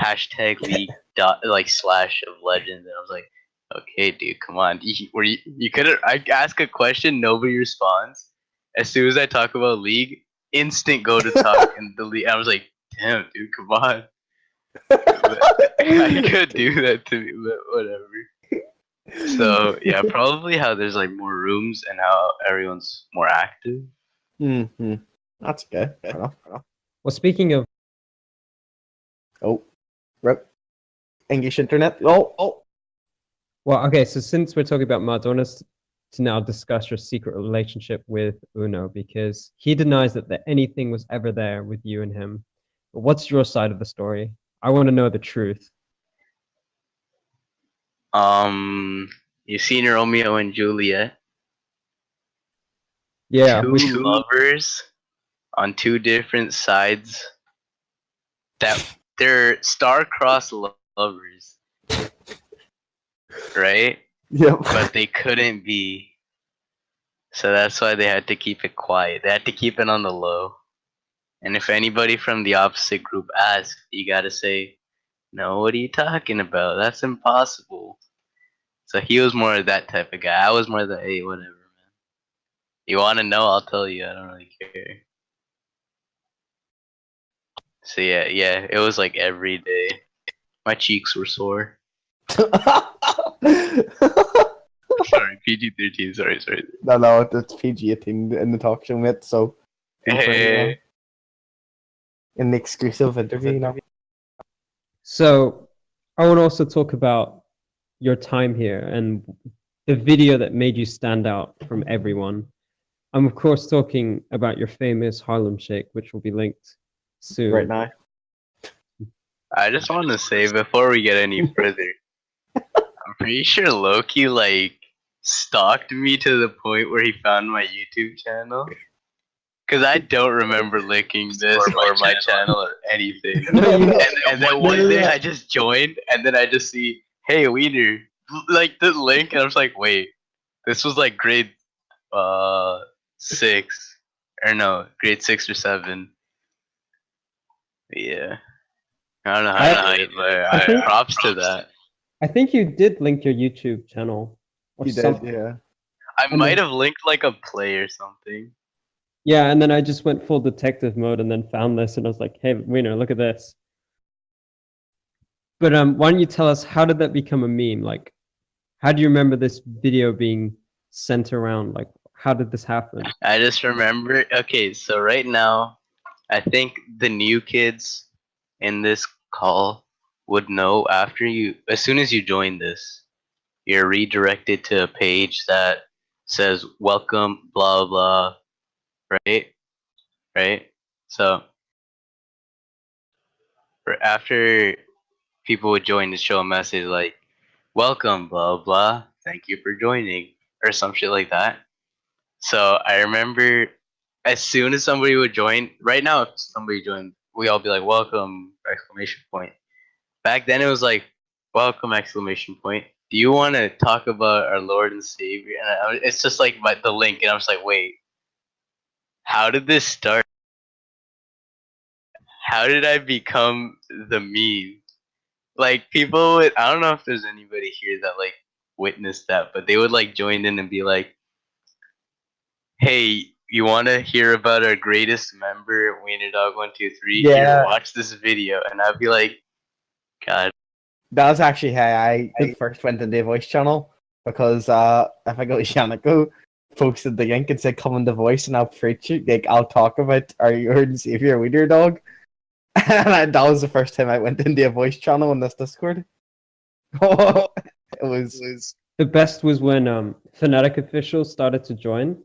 hashtag League dot like slash of Legends, and I was like, okay, dude, come on. You couldn't? I ask a question, nobody responds. As soon as I talk about League, instant go to talk and the League. I was like, damn, dude, come on. I could do that to me, but whatever. So yeah, probably how there's like more rooms and how everyone's more active. Mm-hmm. That's good. Fair enough. Well, speaking of, Oh, rip. English internet. Oh. well, okay, so since we're talking about mods, I want us to now discuss your secret relationship with Uno because he denies that anything was ever there with you and him. But what's your side of the story? I want to know the truth. You've seen Romeo and Juliet? Yeah, Two lovers on 2 different sides that they're star-crossed lovers, right? Yep. But they couldn't be. So that's why they had to keep it quiet. They had to keep it on the low. And if anybody from the opposite group asks, you gotta say, no, what are you talking about? That's impossible. So he was more of that type of guy. I was more the, hey, whatever, man. You wanna know, I'll tell you. I don't really care. So yeah, it was like every day. My cheeks were sore. Sorry, PG-13. Sorry. No, it's PG-18 in the talk show, mate. So Hey. in the exclusive interview, you know. So I want to also talk about your time here and the video that made you stand out from everyone. I'm of course talking about your famous Harlem Shake, which will be linked soon. Right now. I just want to say before we get any further, I'm pretty sure Loki like stalked me to the point where he found my YouTube channel. Cause I don't remember linking this or my channel or anything. And then one day I just joined, and then I just see, hey Wiener, like the link, and I was like, wait, this was like grade 6, or no, grade 6 or 7. Yeah, I don't know how I did it, but props to that. I think you did link your YouTube channel. Or You did, something. yeah. I might have linked like a play or something. Yeah, and then I just went full detective mode and then found this and I was like, hey, Wiener, look at this. But why don't you tell us, how did that become a meme? Like, how do you remember this video being sent around? Like, how did this happen? I just remember, okay, so right now, I think the new kids in this call would know as soon as you join this, you're redirected to a page that says welcome, blah, blah, right? Right? So, after people would join to show a message like, welcome, blah, blah, thank you for joining, or some shit like that. So I remember as soon as somebody would join, right now if somebody joined, we all be like, welcome, exclamation point. Back then it was like, welcome, exclamation point. Do you want to talk about our Lord and Savior? And it's just like the link, and I was like, wait, how did this start? How did I become the meme? Like people would, I don't know if there's anybody here that like witnessed that, but they would like join in and be like, "Hey, you want to hear about our greatest member, WeenerDog123? Yeah. Here, watch this video." And I'd be like, "God." That was actually how I first went into the voice channel, because I think it was Yannick posted the link and said, "Come in the voice and I'll preach it. Like, I'll talk about our Lord and Savior WeenerDog." And that was the first time I went into a voice channel in this Discord. It was The best was when Fnatic officials started to join,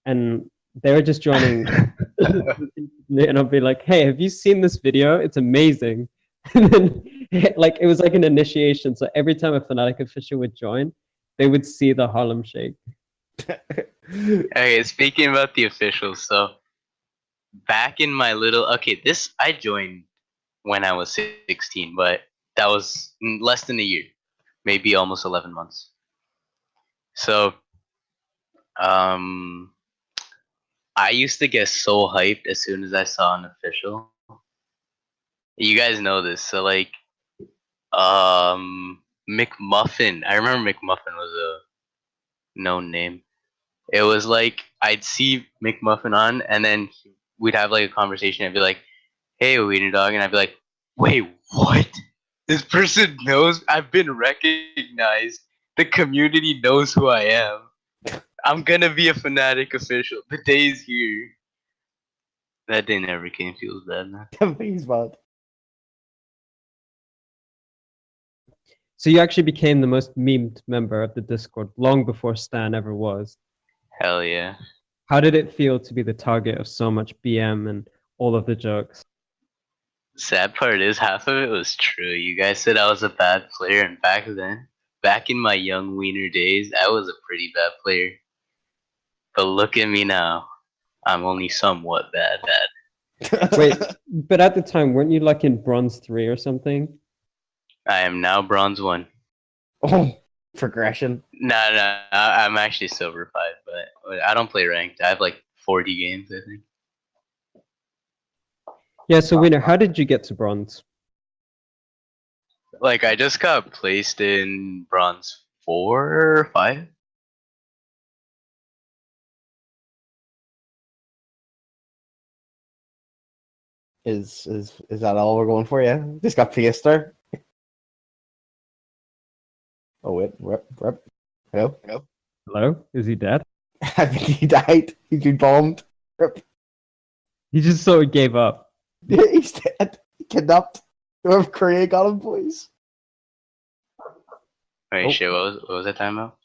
and they were just joining, and I'll be like, "Hey, have you seen this video? It's amazing." And then, like, it was like an initiation. So every time a Fnatic official would join, they would see the Harlem Shake. Okay, speaking about the officials, so back in my little I joined when I was 16, but that was less than a year, maybe almost 11 months. So, I used to get so hyped as soon as I saw an official. You guys know this, so like, McMuffin. I remember McMuffin was a known name. It was like I'd see McMuffin on, and then we'd have like a conversation. I'd be like, "Hey, WeenerDog," and I'd be like, "Wait, what? This person knows I've been recognized. The community knows who I am. I'm gonna be a Fnatic official. The day's here." That day never came. Feels bad, man. Please, bud. So you actually became the most memed member of the Discord long before Stan ever was. Hell yeah. How did it feel to be the target of so much BM and all of the jokes? Sad part is half of it was true. You guys said I was a bad player, and back in my young wiener days, I was a pretty bad player. But look at me now. I'm only somewhat bad. Wait, but at the time, weren't you like in Bronze 3 or something? I am now Bronze 1. Oh, progression. No, I'm actually Silver 5, but I don't play ranked. I have like 40 games, I think. Yeah, so Wiener, how did you get to Bronze? Like, I just got placed in Bronze 4 or 5. Is that all we're going for? Yeah, just got placed there. Oh wait, rip. Hello? Hello? Is he dead? I think he died. He's been bombed. Rip. He just sort of gave up. He's dead. Kidnapped. Whoever Korea got him, boys. Wait, Oh. shit, what was that time about?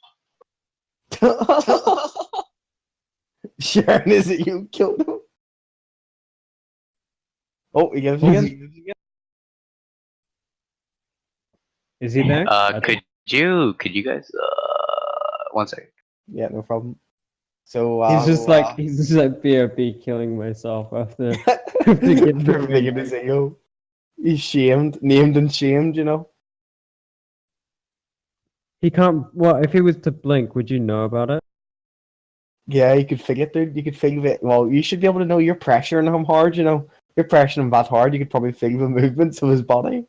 Sharon, is it you killed him? Oh, he gives again. Is he there? Could you guys, one second. Yeah, no problem. So he's just like BRB killing myself after getting for making his ego. He's shamed, named and shamed, you know. He can't. Well, if he was to blink, would you know about it? Yeah, you could feel it, dude. You could feel it. Well, you should be able to know you're pressuring him hard, you know. You're pressuring him that hard, you could probably feel the movements of his body.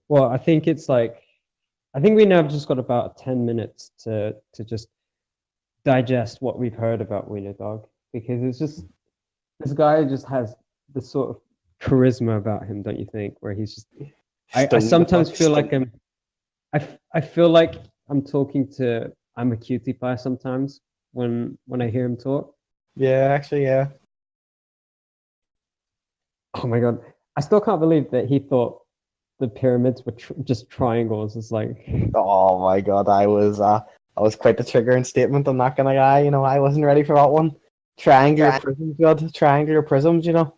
Well, I think we now have just got about 10 minutes to just digest what we've heard about WeenerDog, because it's just, this guy just has this sort of charisma about him, don't you think? Where he's just, I sometimes feel like I feel like I'm talking to I'm a cutie pie sometimes when I hear him talk. Yeah, actually, yeah. Oh my god, I still can't believe that he thought the pyramids were just triangles. It's like, Oh my god, I was quite the triggering statement. I'm not gonna lie, you know, I wasn't ready for that one. Triangular prisms, god, triangular prisms, you know.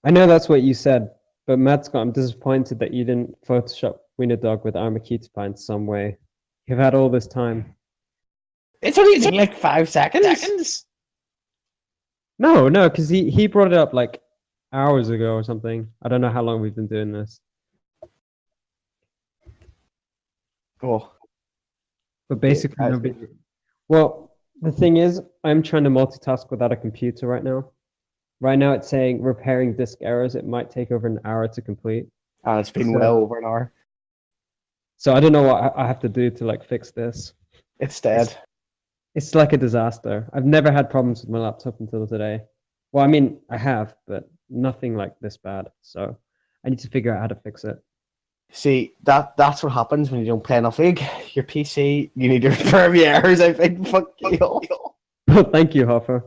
I know that's what you said, but I'm disappointed that you didn't Photoshop WeenerDog with I'm a cutie pie in some way. You've had all this time. It's only taking like 5 seconds. No, because he brought it up like hours ago or something. I don't know how long we've been doing this. Cool. But basically, well, the thing is, I'm trying to multitask without a computer right now. Right now, it's saying repairing disk errors. It might take over an hour to complete. And it's been well over an hour. So I don't know what I have to do to like fix this. It's dead. It's like a disaster. I've never had problems with my laptop until today. Well, I mean, I have, but nothing like this bad. So I need to figure out how to fix it. See, that's what happens when you don't play enough League. Your PC, you need to repair the errors, I think. Fuck you. Thank you, Hoffer.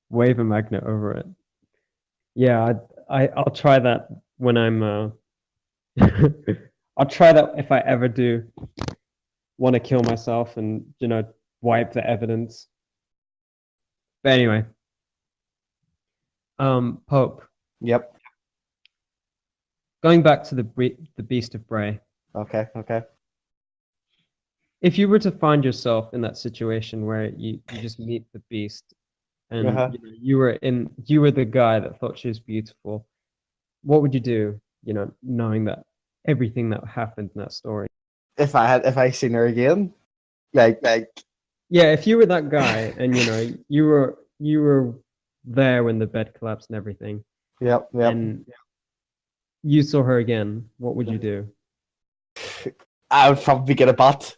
Wave a magnet over it. Yeah, I'll try that when I'm. I'll try that if I ever do want to kill myself and wipe the evidence. But anyway, Pope. Yep. Going back to the Beast of Bray. Okay. If you were to find yourself in that situation where you just meet the Beast, and you were the guy that thought she was beautiful, what would you do? Knowing that everything that happened in that story. If I seen her again, like yeah, if you were that guy and you were there when the bed collapsed and everything. Yep. And you saw her again, what would you do? I would probably get a bat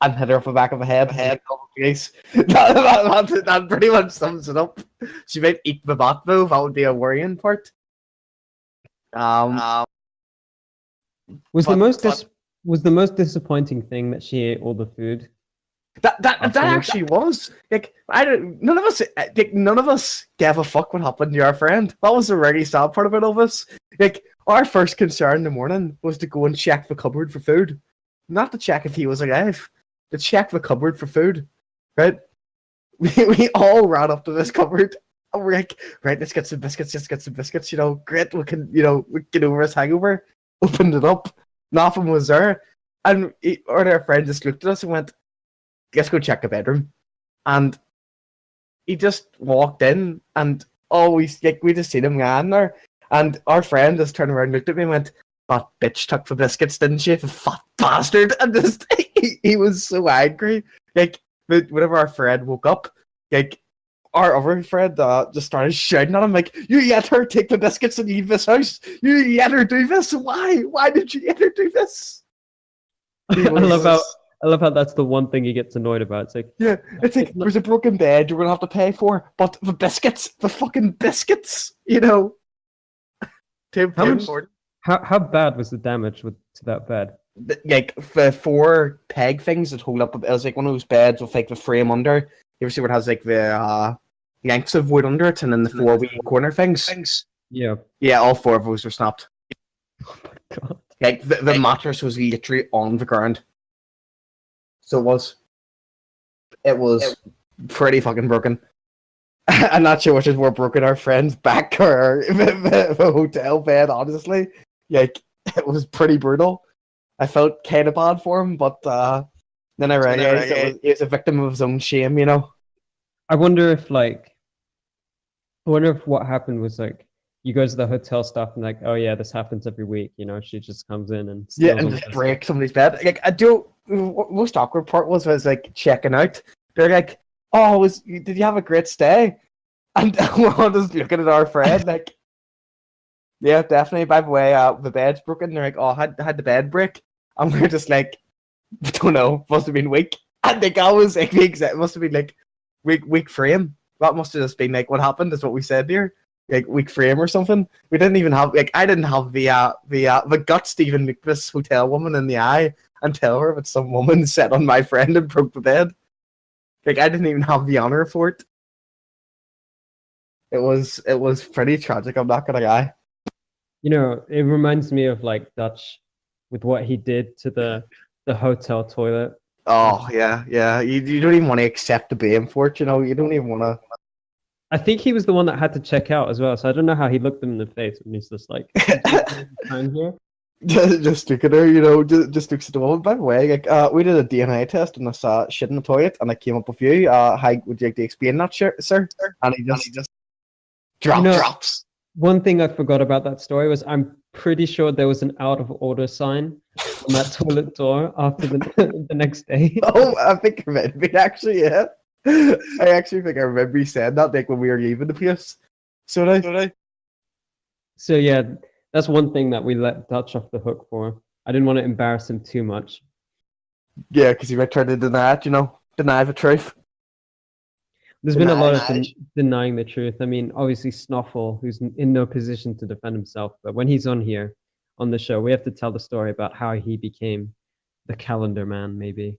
and hit her off the back of the head. That pretty much sums it up. She might eat the bat though. That would be a worrying part. Was the most disappointing thing that she ate all the food? That actually was like none of us gave a fuck what happened to our friend. That was the really sad part about all this. Like our first concern in the morning was to go and check the cupboard for food, not to check if he was alive. To check the cupboard for food, right? We all ran up to this cupboard and we're like, right, let's get some biscuits. Great, we can get over his hangover. Opened it up, nothing was there, and our friend just looked at us and went, let's go check the bedroom. And he just walked in, and we just seen him lying there, and our friend just turned around and looked at me and went, that bitch took the biscuits, didn't she? The fat bastard. And just he was so angry. Like whenever our friend woke up, like our other friend just started shouting at him like, you let her take the biscuits and leave this house. You let her do this. Why did you let her do this? I love how that's the one thing he gets annoyed about. It's like, yeah, it's like there's a broken bed you're gonna have to pay for, but the biscuits, the fucking biscuits, How bad was the damage to that bed? Like the 4 peg things that hold up, it was like one of those beds with like the frame under. You ever see where it has like the lengths of wood under it, and then the 4 wee corner things? Yeah. Yeah, all 4 of those were snapped. Oh my god. Like the mattress was literally on the ground. So it was pretty fucking broken. I'm not sure which is more broken, our friend's back or the hotel bed, honestly. Like, it was pretty brutal. I felt kind of bad for him, but then I realized he was a victim of his own shame, I wonder if what happened was like, you go to the hotel staff and like, oh yeah, this happens every week, she just comes in and just breaks somebody's bed. Like, most awkward part was like checking out. They're like, oh, did you have a great stay? And we're all just looking at our friend like, yeah, definitely. By the way, the bed's broken. They're like, oh, had the bed break? And we're just like, I don't know, must have been weak. And the guy was like, it must have been like weak frame. That must have just been like what happened, is what we said here. Like weak frame or something. We didn't even have I didn't have the guts to even look this hotel woman in the eye and tell her that some woman sat on my friend and broke the bed. Like I didn't even have the honor for it. It was pretty tragic, I'm not gonna lie. It reminds me of like Dutch with what he did to the hotel toilet. Oh yeah. You don't even want to accept the blame for it, you don't even want to. I think he was the one that had to check out as well, so I don't know how he looked them in the face when he's just like, time here. Just look at her, just looks at the woman. By the way, like, we did a DNA test on this shit in the toilet, and I came up with you. How would you like to explain that, sir? And he just drops. One thing I forgot about that story was I'm pretty sure there was an out of order sign on that toilet door after the next day. Oh, I think I remember it actually, yeah. I actually think I remember you saying that like when we were leaving the place. So yeah, that's one thing that we let Dutch off the hook for. I didn't want to embarrass him too much. Yeah, because he might try to deny it, deny the truth. There's been a lot of denying the truth. I mean, obviously Snuffle, who's in no position to defend himself, but when he's on here, on the show, we have to tell the story about how he became the calendar man, maybe.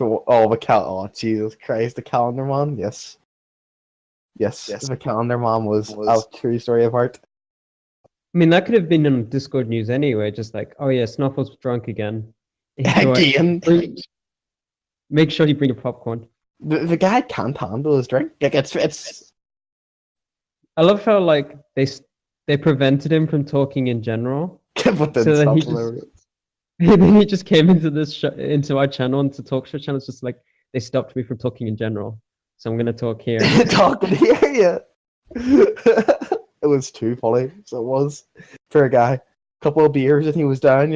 Oh, Jesus Christ, the calendar man, yes. Yes, the calendar man was a true story of art. I mean, that could have been in Discord news anyway, just like, oh yeah, Snuffle's drunk again. Again. Make sure you bring your popcorn. The guy can't handle his drink. Like it's. I love how like they prevented him from talking in general, But then so then he just came into into our channel, into talk show channel. It's just like they stopped me from talking in general, so I'm gonna talk here. Talking here, yeah. It was too funny. So it was for a guy. Couple of beers and he was down.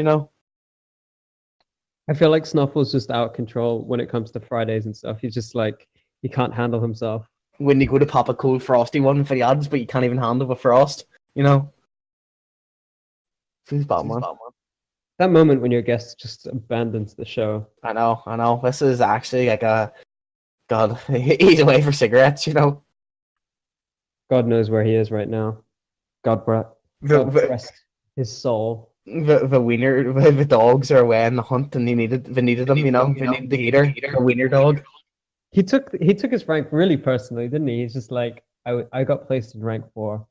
I feel like Snuffle's just out of control when it comes to Fridays and stuff. He's just like, he can't handle himself. When you go to pop a cold frosty one for the ads, but you can't even handle the frost, Who's Batman? That moment when your guest just abandons the show. I know. This is actually like God, he's away for cigarettes, God knows where he is right now. God rest his soul. The dogs are away on the hunt, and they needed them. They needed the eater, the WeenerDog. He took his rank really personally, didn't he? He's just like, I got placed in rank 4,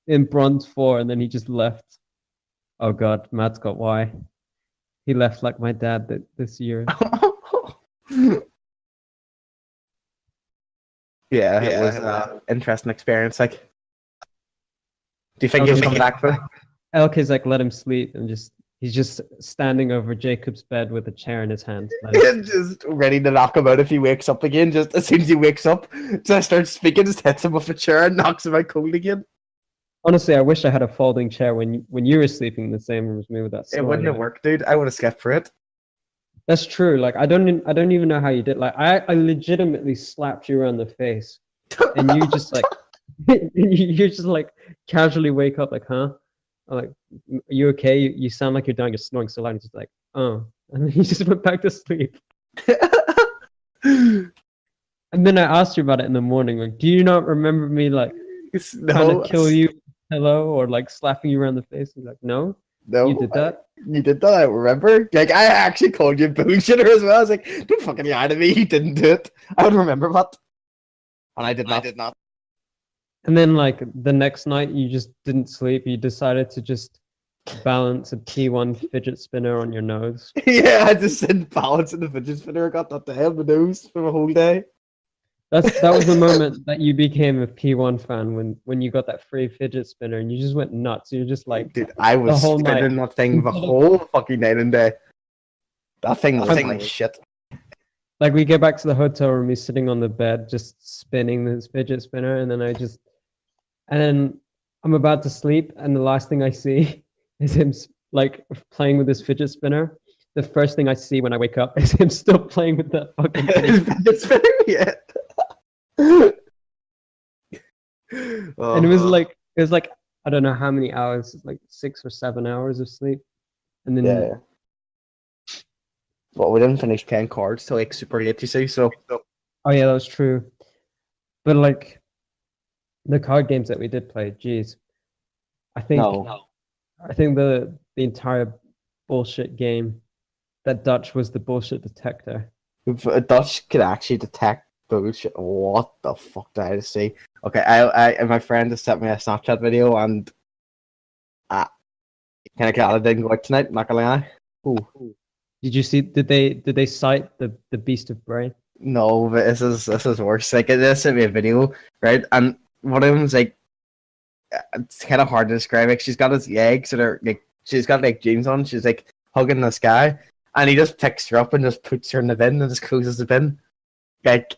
in bronze 4, and then he just left. Oh God, Matt's got why. He left like my dad this year. Yeah, it was an interesting experience. Like, do you think he'll come back for it? Elke's like, let him sleep, and he's just standing over Jacob's bed with a chair in his hand. Just ready to knock him out if he wakes up again. Just as soon as he wakes up, just starts speaking, just hits him with a chair and knocks him out cold again. Honestly, I wish I had a folding chair when you were sleeping in the same room as me with that story. It wouldn't have worked, dude. I would have skipped for it. That's true. Like, I don't even know how you did. Like, I legitimately slapped you around the face, and you just like, you just like casually wake up like, huh? I'm like, are you okay? You sound like you're dying. You're snoring so loud. He's just like, oh, and then he just went back to sleep. And then I asked you about it in the morning. Like, do you not remember me like trying to kill you, hello, or like slapping you around the face? He's like, no, you did that. You did that, I remember. Like, I actually called you a bullshitter as well. I was like, don't fucking lie to me, he didn't do it. I would remember that. And I did not. And then, like, the next night, you just didn't sleep. You decided to just balance a P1 fidget spinner on your nose. Yeah, I just didn't balance in the fidget spinner. I got that to hell, my nose for the whole day. That was the moment that you became a P1 fan when you got that free fidget spinner and you just went nuts. You're just like, dude, I was spinning that thing the whole fucking night and day. That thing was like shit. Like, we get back to the hotel room, he's sitting on the bed just spinning this fidget spinner, and then I'm about to sleep, and the last thing I see is him like playing with this fidget spinner. The first thing I see when I wake up is him still playing with that fucking fidget spinner. Yeah. And it was like I don't know how many hours, like 6 or 7 hours of sleep, and then yeah. Well, we didn't finish playing cards till like super late, you see. So. Oh yeah, that was true. But like the card games that we did play, geez, I think the entire bullshit game, that Dutch was the bullshit detector. If a Dutch could actually detect bullshit, what the fuck did I just say? Okay, I and my friend just sent me a Snapchat video, and kind of glad I didn't go out tonight. Not gonna lie. Ooh. Did you see? Did they cite the Beast of Bray? No, but this is worse. Like, they sent me a video, right? And one of them's like, it's kind of hard to describe. Like, she's got his legs that are like, she's got like jeans on. She's like hugging this guy, and he just picks her up and just puts her in the bin and just closes the bin. Like,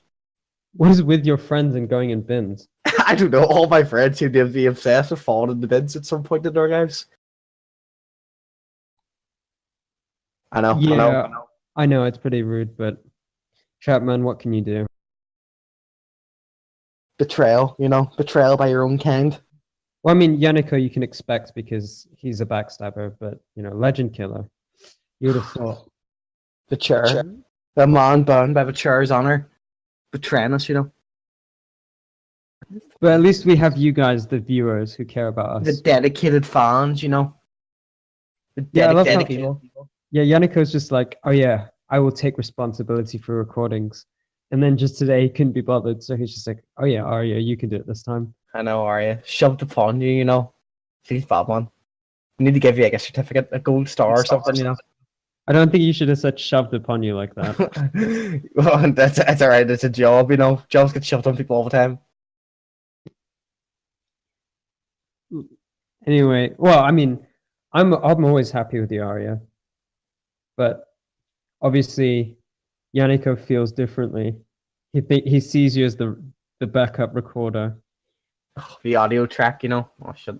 what is with your friends and going in bins? I don't know. All my friends seem to be obsessed with falling in the bins at some point in their lives. I know. Yeah, I know it's pretty rude, but Chapman, what can you do? Betrayal, betrayal by your own kind. Well, I mean, Yannico you can expect because he's a backstabber, but legend killer. You would have thought. The chair. The man bound by the chair's honor. Betraying us, But at least we have you guys, the viewers, who care about The us. dedicated fans, The Yeah, I love how- dedicated people. Yeah, Yannico's just like, oh yeah, I will take responsibility for recordings. And then just today he couldn't be bothered, so he's just like, oh yeah, Arya, you can do it this time. I know, Arya. Shoved upon you, She's bad one. We need to give you like a certificate, a gold star or something, I don't think you should have said shoved upon you like that. Well, that's alright, it's a job, Jobs get shoved on people all the time. Anyway, well, I mean, I'm always happy with the Arya, but obviously Yannico feels differently. He sees you as the backup recorder. The audio track, Oh shit.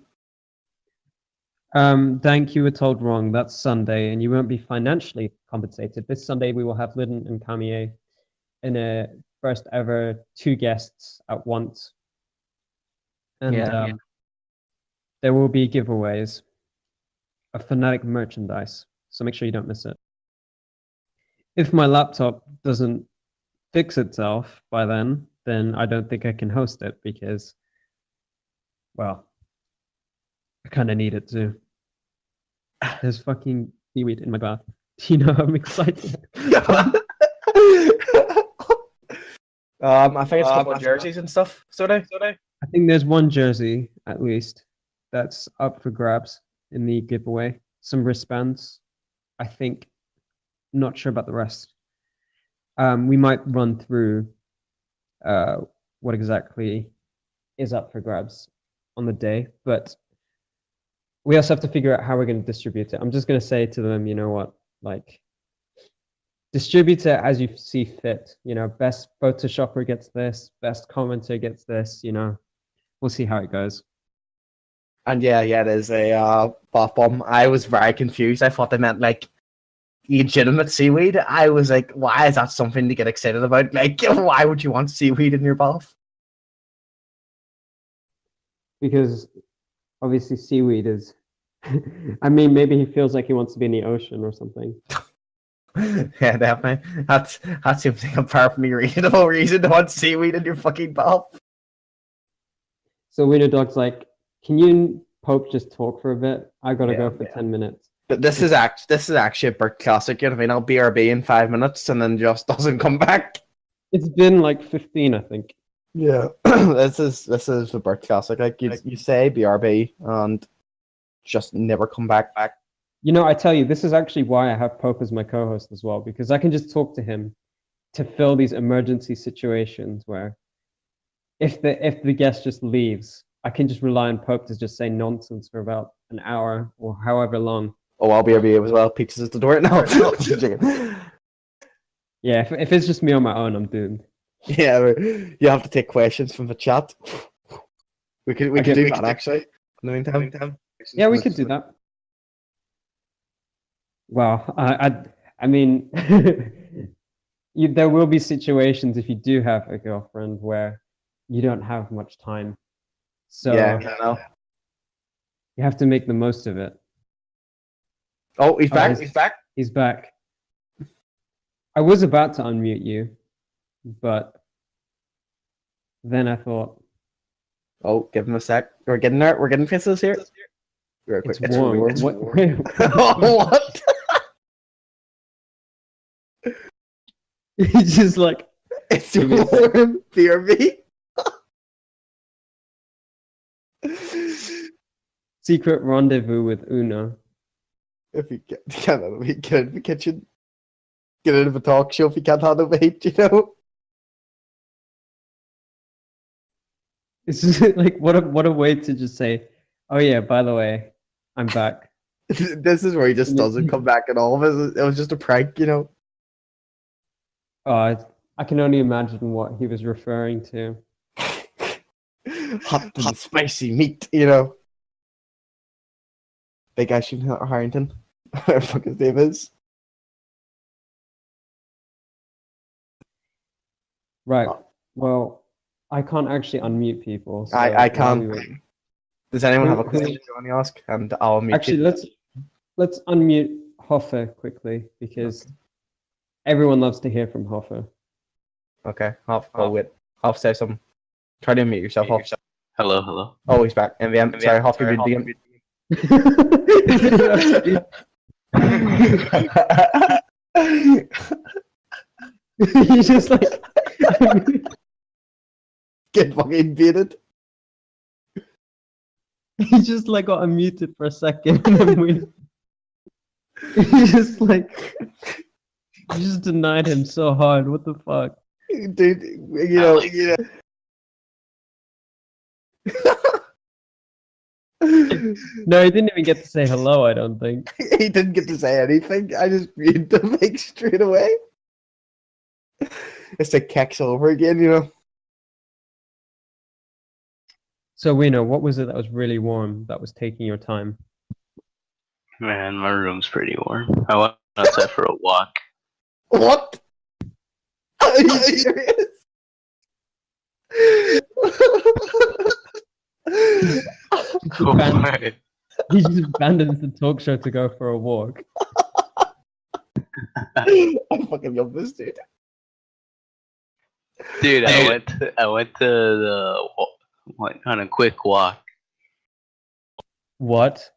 Dank, you were told wrong. That's Sunday, and you won't be financially compensated. This Sunday, we will have Lidden and Kamier in a first ever 2 guests at once. And there will be giveaways of Fnatic merchandise, so make sure you don't miss it. If my laptop doesn't fix itself by then I don't think I can host it because, well, I kind of need it to. There's fucking seaweed in my bath. Do you know I'm excited? I think it's a couple of jerseys and stuff. So I think there's 1 jersey at least that's up for grabs in the giveaway. Some wristbands, I think. Not sure about the rest. We might run through what exactly is up for grabs on the day, but we also have to figure out how we're going to distribute it. I'm just going to say to them, you know what, like, distribute it as you see fit. Best Photoshopper gets this, best commenter gets this. We'll see how it goes. And yeah, it is a bath bomb. I was very confused. I thought they meant like legitimate seaweed. I was like, why is that something to get excited about? Like, why would you want seaweed in your bath? Because obviously seaweed is I mean, maybe he feels like he wants to be in the ocean or something. Yeah, definitely. That seems like a perfectly reasonable reason to want seaweed in your fucking bath. So WeenerDog's like, can you and Pope just talk for a bit? I gotta go for 10 minutes. But this is actually a Burt classic. I'll BRB in 5 minutes and then just doesn't come back. It's been like 15, I think. Yeah, this is the Burt classic. Like you say BRB and just never come back. I tell you, this is actually why I have Pope as my co-host as well, because I can just talk to him to fill these emergency situations where if the guest just leaves, I can just rely on Pope to just say nonsense for about an hour or however long. Oh, I'll BRB as well. Pizzas at the door. No. Yeah, if it's just me on my own, I'm doomed. Yeah, you have to take questions from the chat. We could do that actually. In the meantime. Yeah, we could do that. Well, I mean, there will be situations if you do have a girlfriend where you don't have much time. So yeah, I know. You have to make the most of it. Oh, he's back. He's back. He's back. I was about to unmute you, but then I thought, oh, give him a sec. We're getting there. We're getting kisses here. It's warm. It's warm. What? He's just like, it's warm. BRB. Secret rendezvous with Una. If you can't handle the heat, get in the kitchen. Get into the talk show if you can't handle the heat, It's just like what a way to just say, oh yeah, by the way, I'm back. This is where he just doesn't come back at all. It was just a prank, I can only imagine what he was referring to. Hot and spicy meat, Big guy shooting at Harrington. Whatever the fuck his name is. Right. Well, I can't actually unmute people. So I can't. Does anyone have a Who- question you want to ask? And I'll mute Actually, you. let's unmute Hoffer quickly because everyone loves to hear from Hoffer. Okay, I'll wait. I'll say something. Try to unmute yourself. Hoff. Hello, hello. Oh, he's back. MVM. Sorry, Hoff, you did again. He's just like Get fucking beated. he just like got unmuted for a second and then we he just like you just denied him so hard. What the fuck? Dude, you know. No, he didn't even get to say hello, I don't think. He didn't get to say anything. I just muted him like straight away. It's like Kex over again, you know. So Wiener, what was it that was really warm that was taking your time? Man, my room's pretty warm. I went outside for a walk. What? Are you serious? What? He just abandons the talk show to go for a walk. I fucking love this dude. Dude, I went to went on a quick walk. What?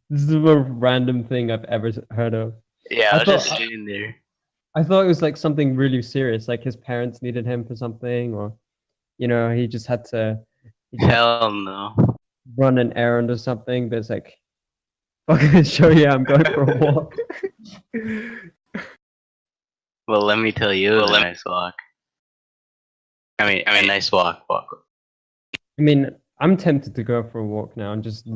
This is the most random thing I've ever heard of. Yeah, I I was just thought- sitting there. I thought it was like something really serious, like his parents needed him for something, or you know, he just had to Hell no. run an errand or something. But it's like, fucking show you I'm going for a walk. Well, let me tell you, it was a nice walk. I mean, a nice walk. I mean, I'm tempted to go for a walk now and just.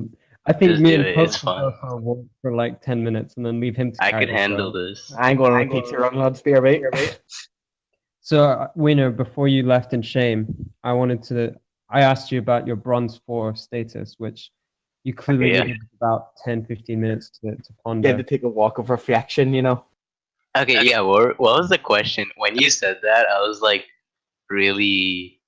I think Just me do and it, Pope it's should go fun. for a walk for like 10 minutes and then leave him to I carry could the handle show. this. I ain't going on a pizza run, lads. BRB. So, Wiener, before you left in shame, I asked you about your bronze 4 status, which you clearly Okay, yeah. needed about 10, 15 minutes to You ponder. had to take a walk of reflection, you know. Okay, yeah. What was the question? When you said that, I was like really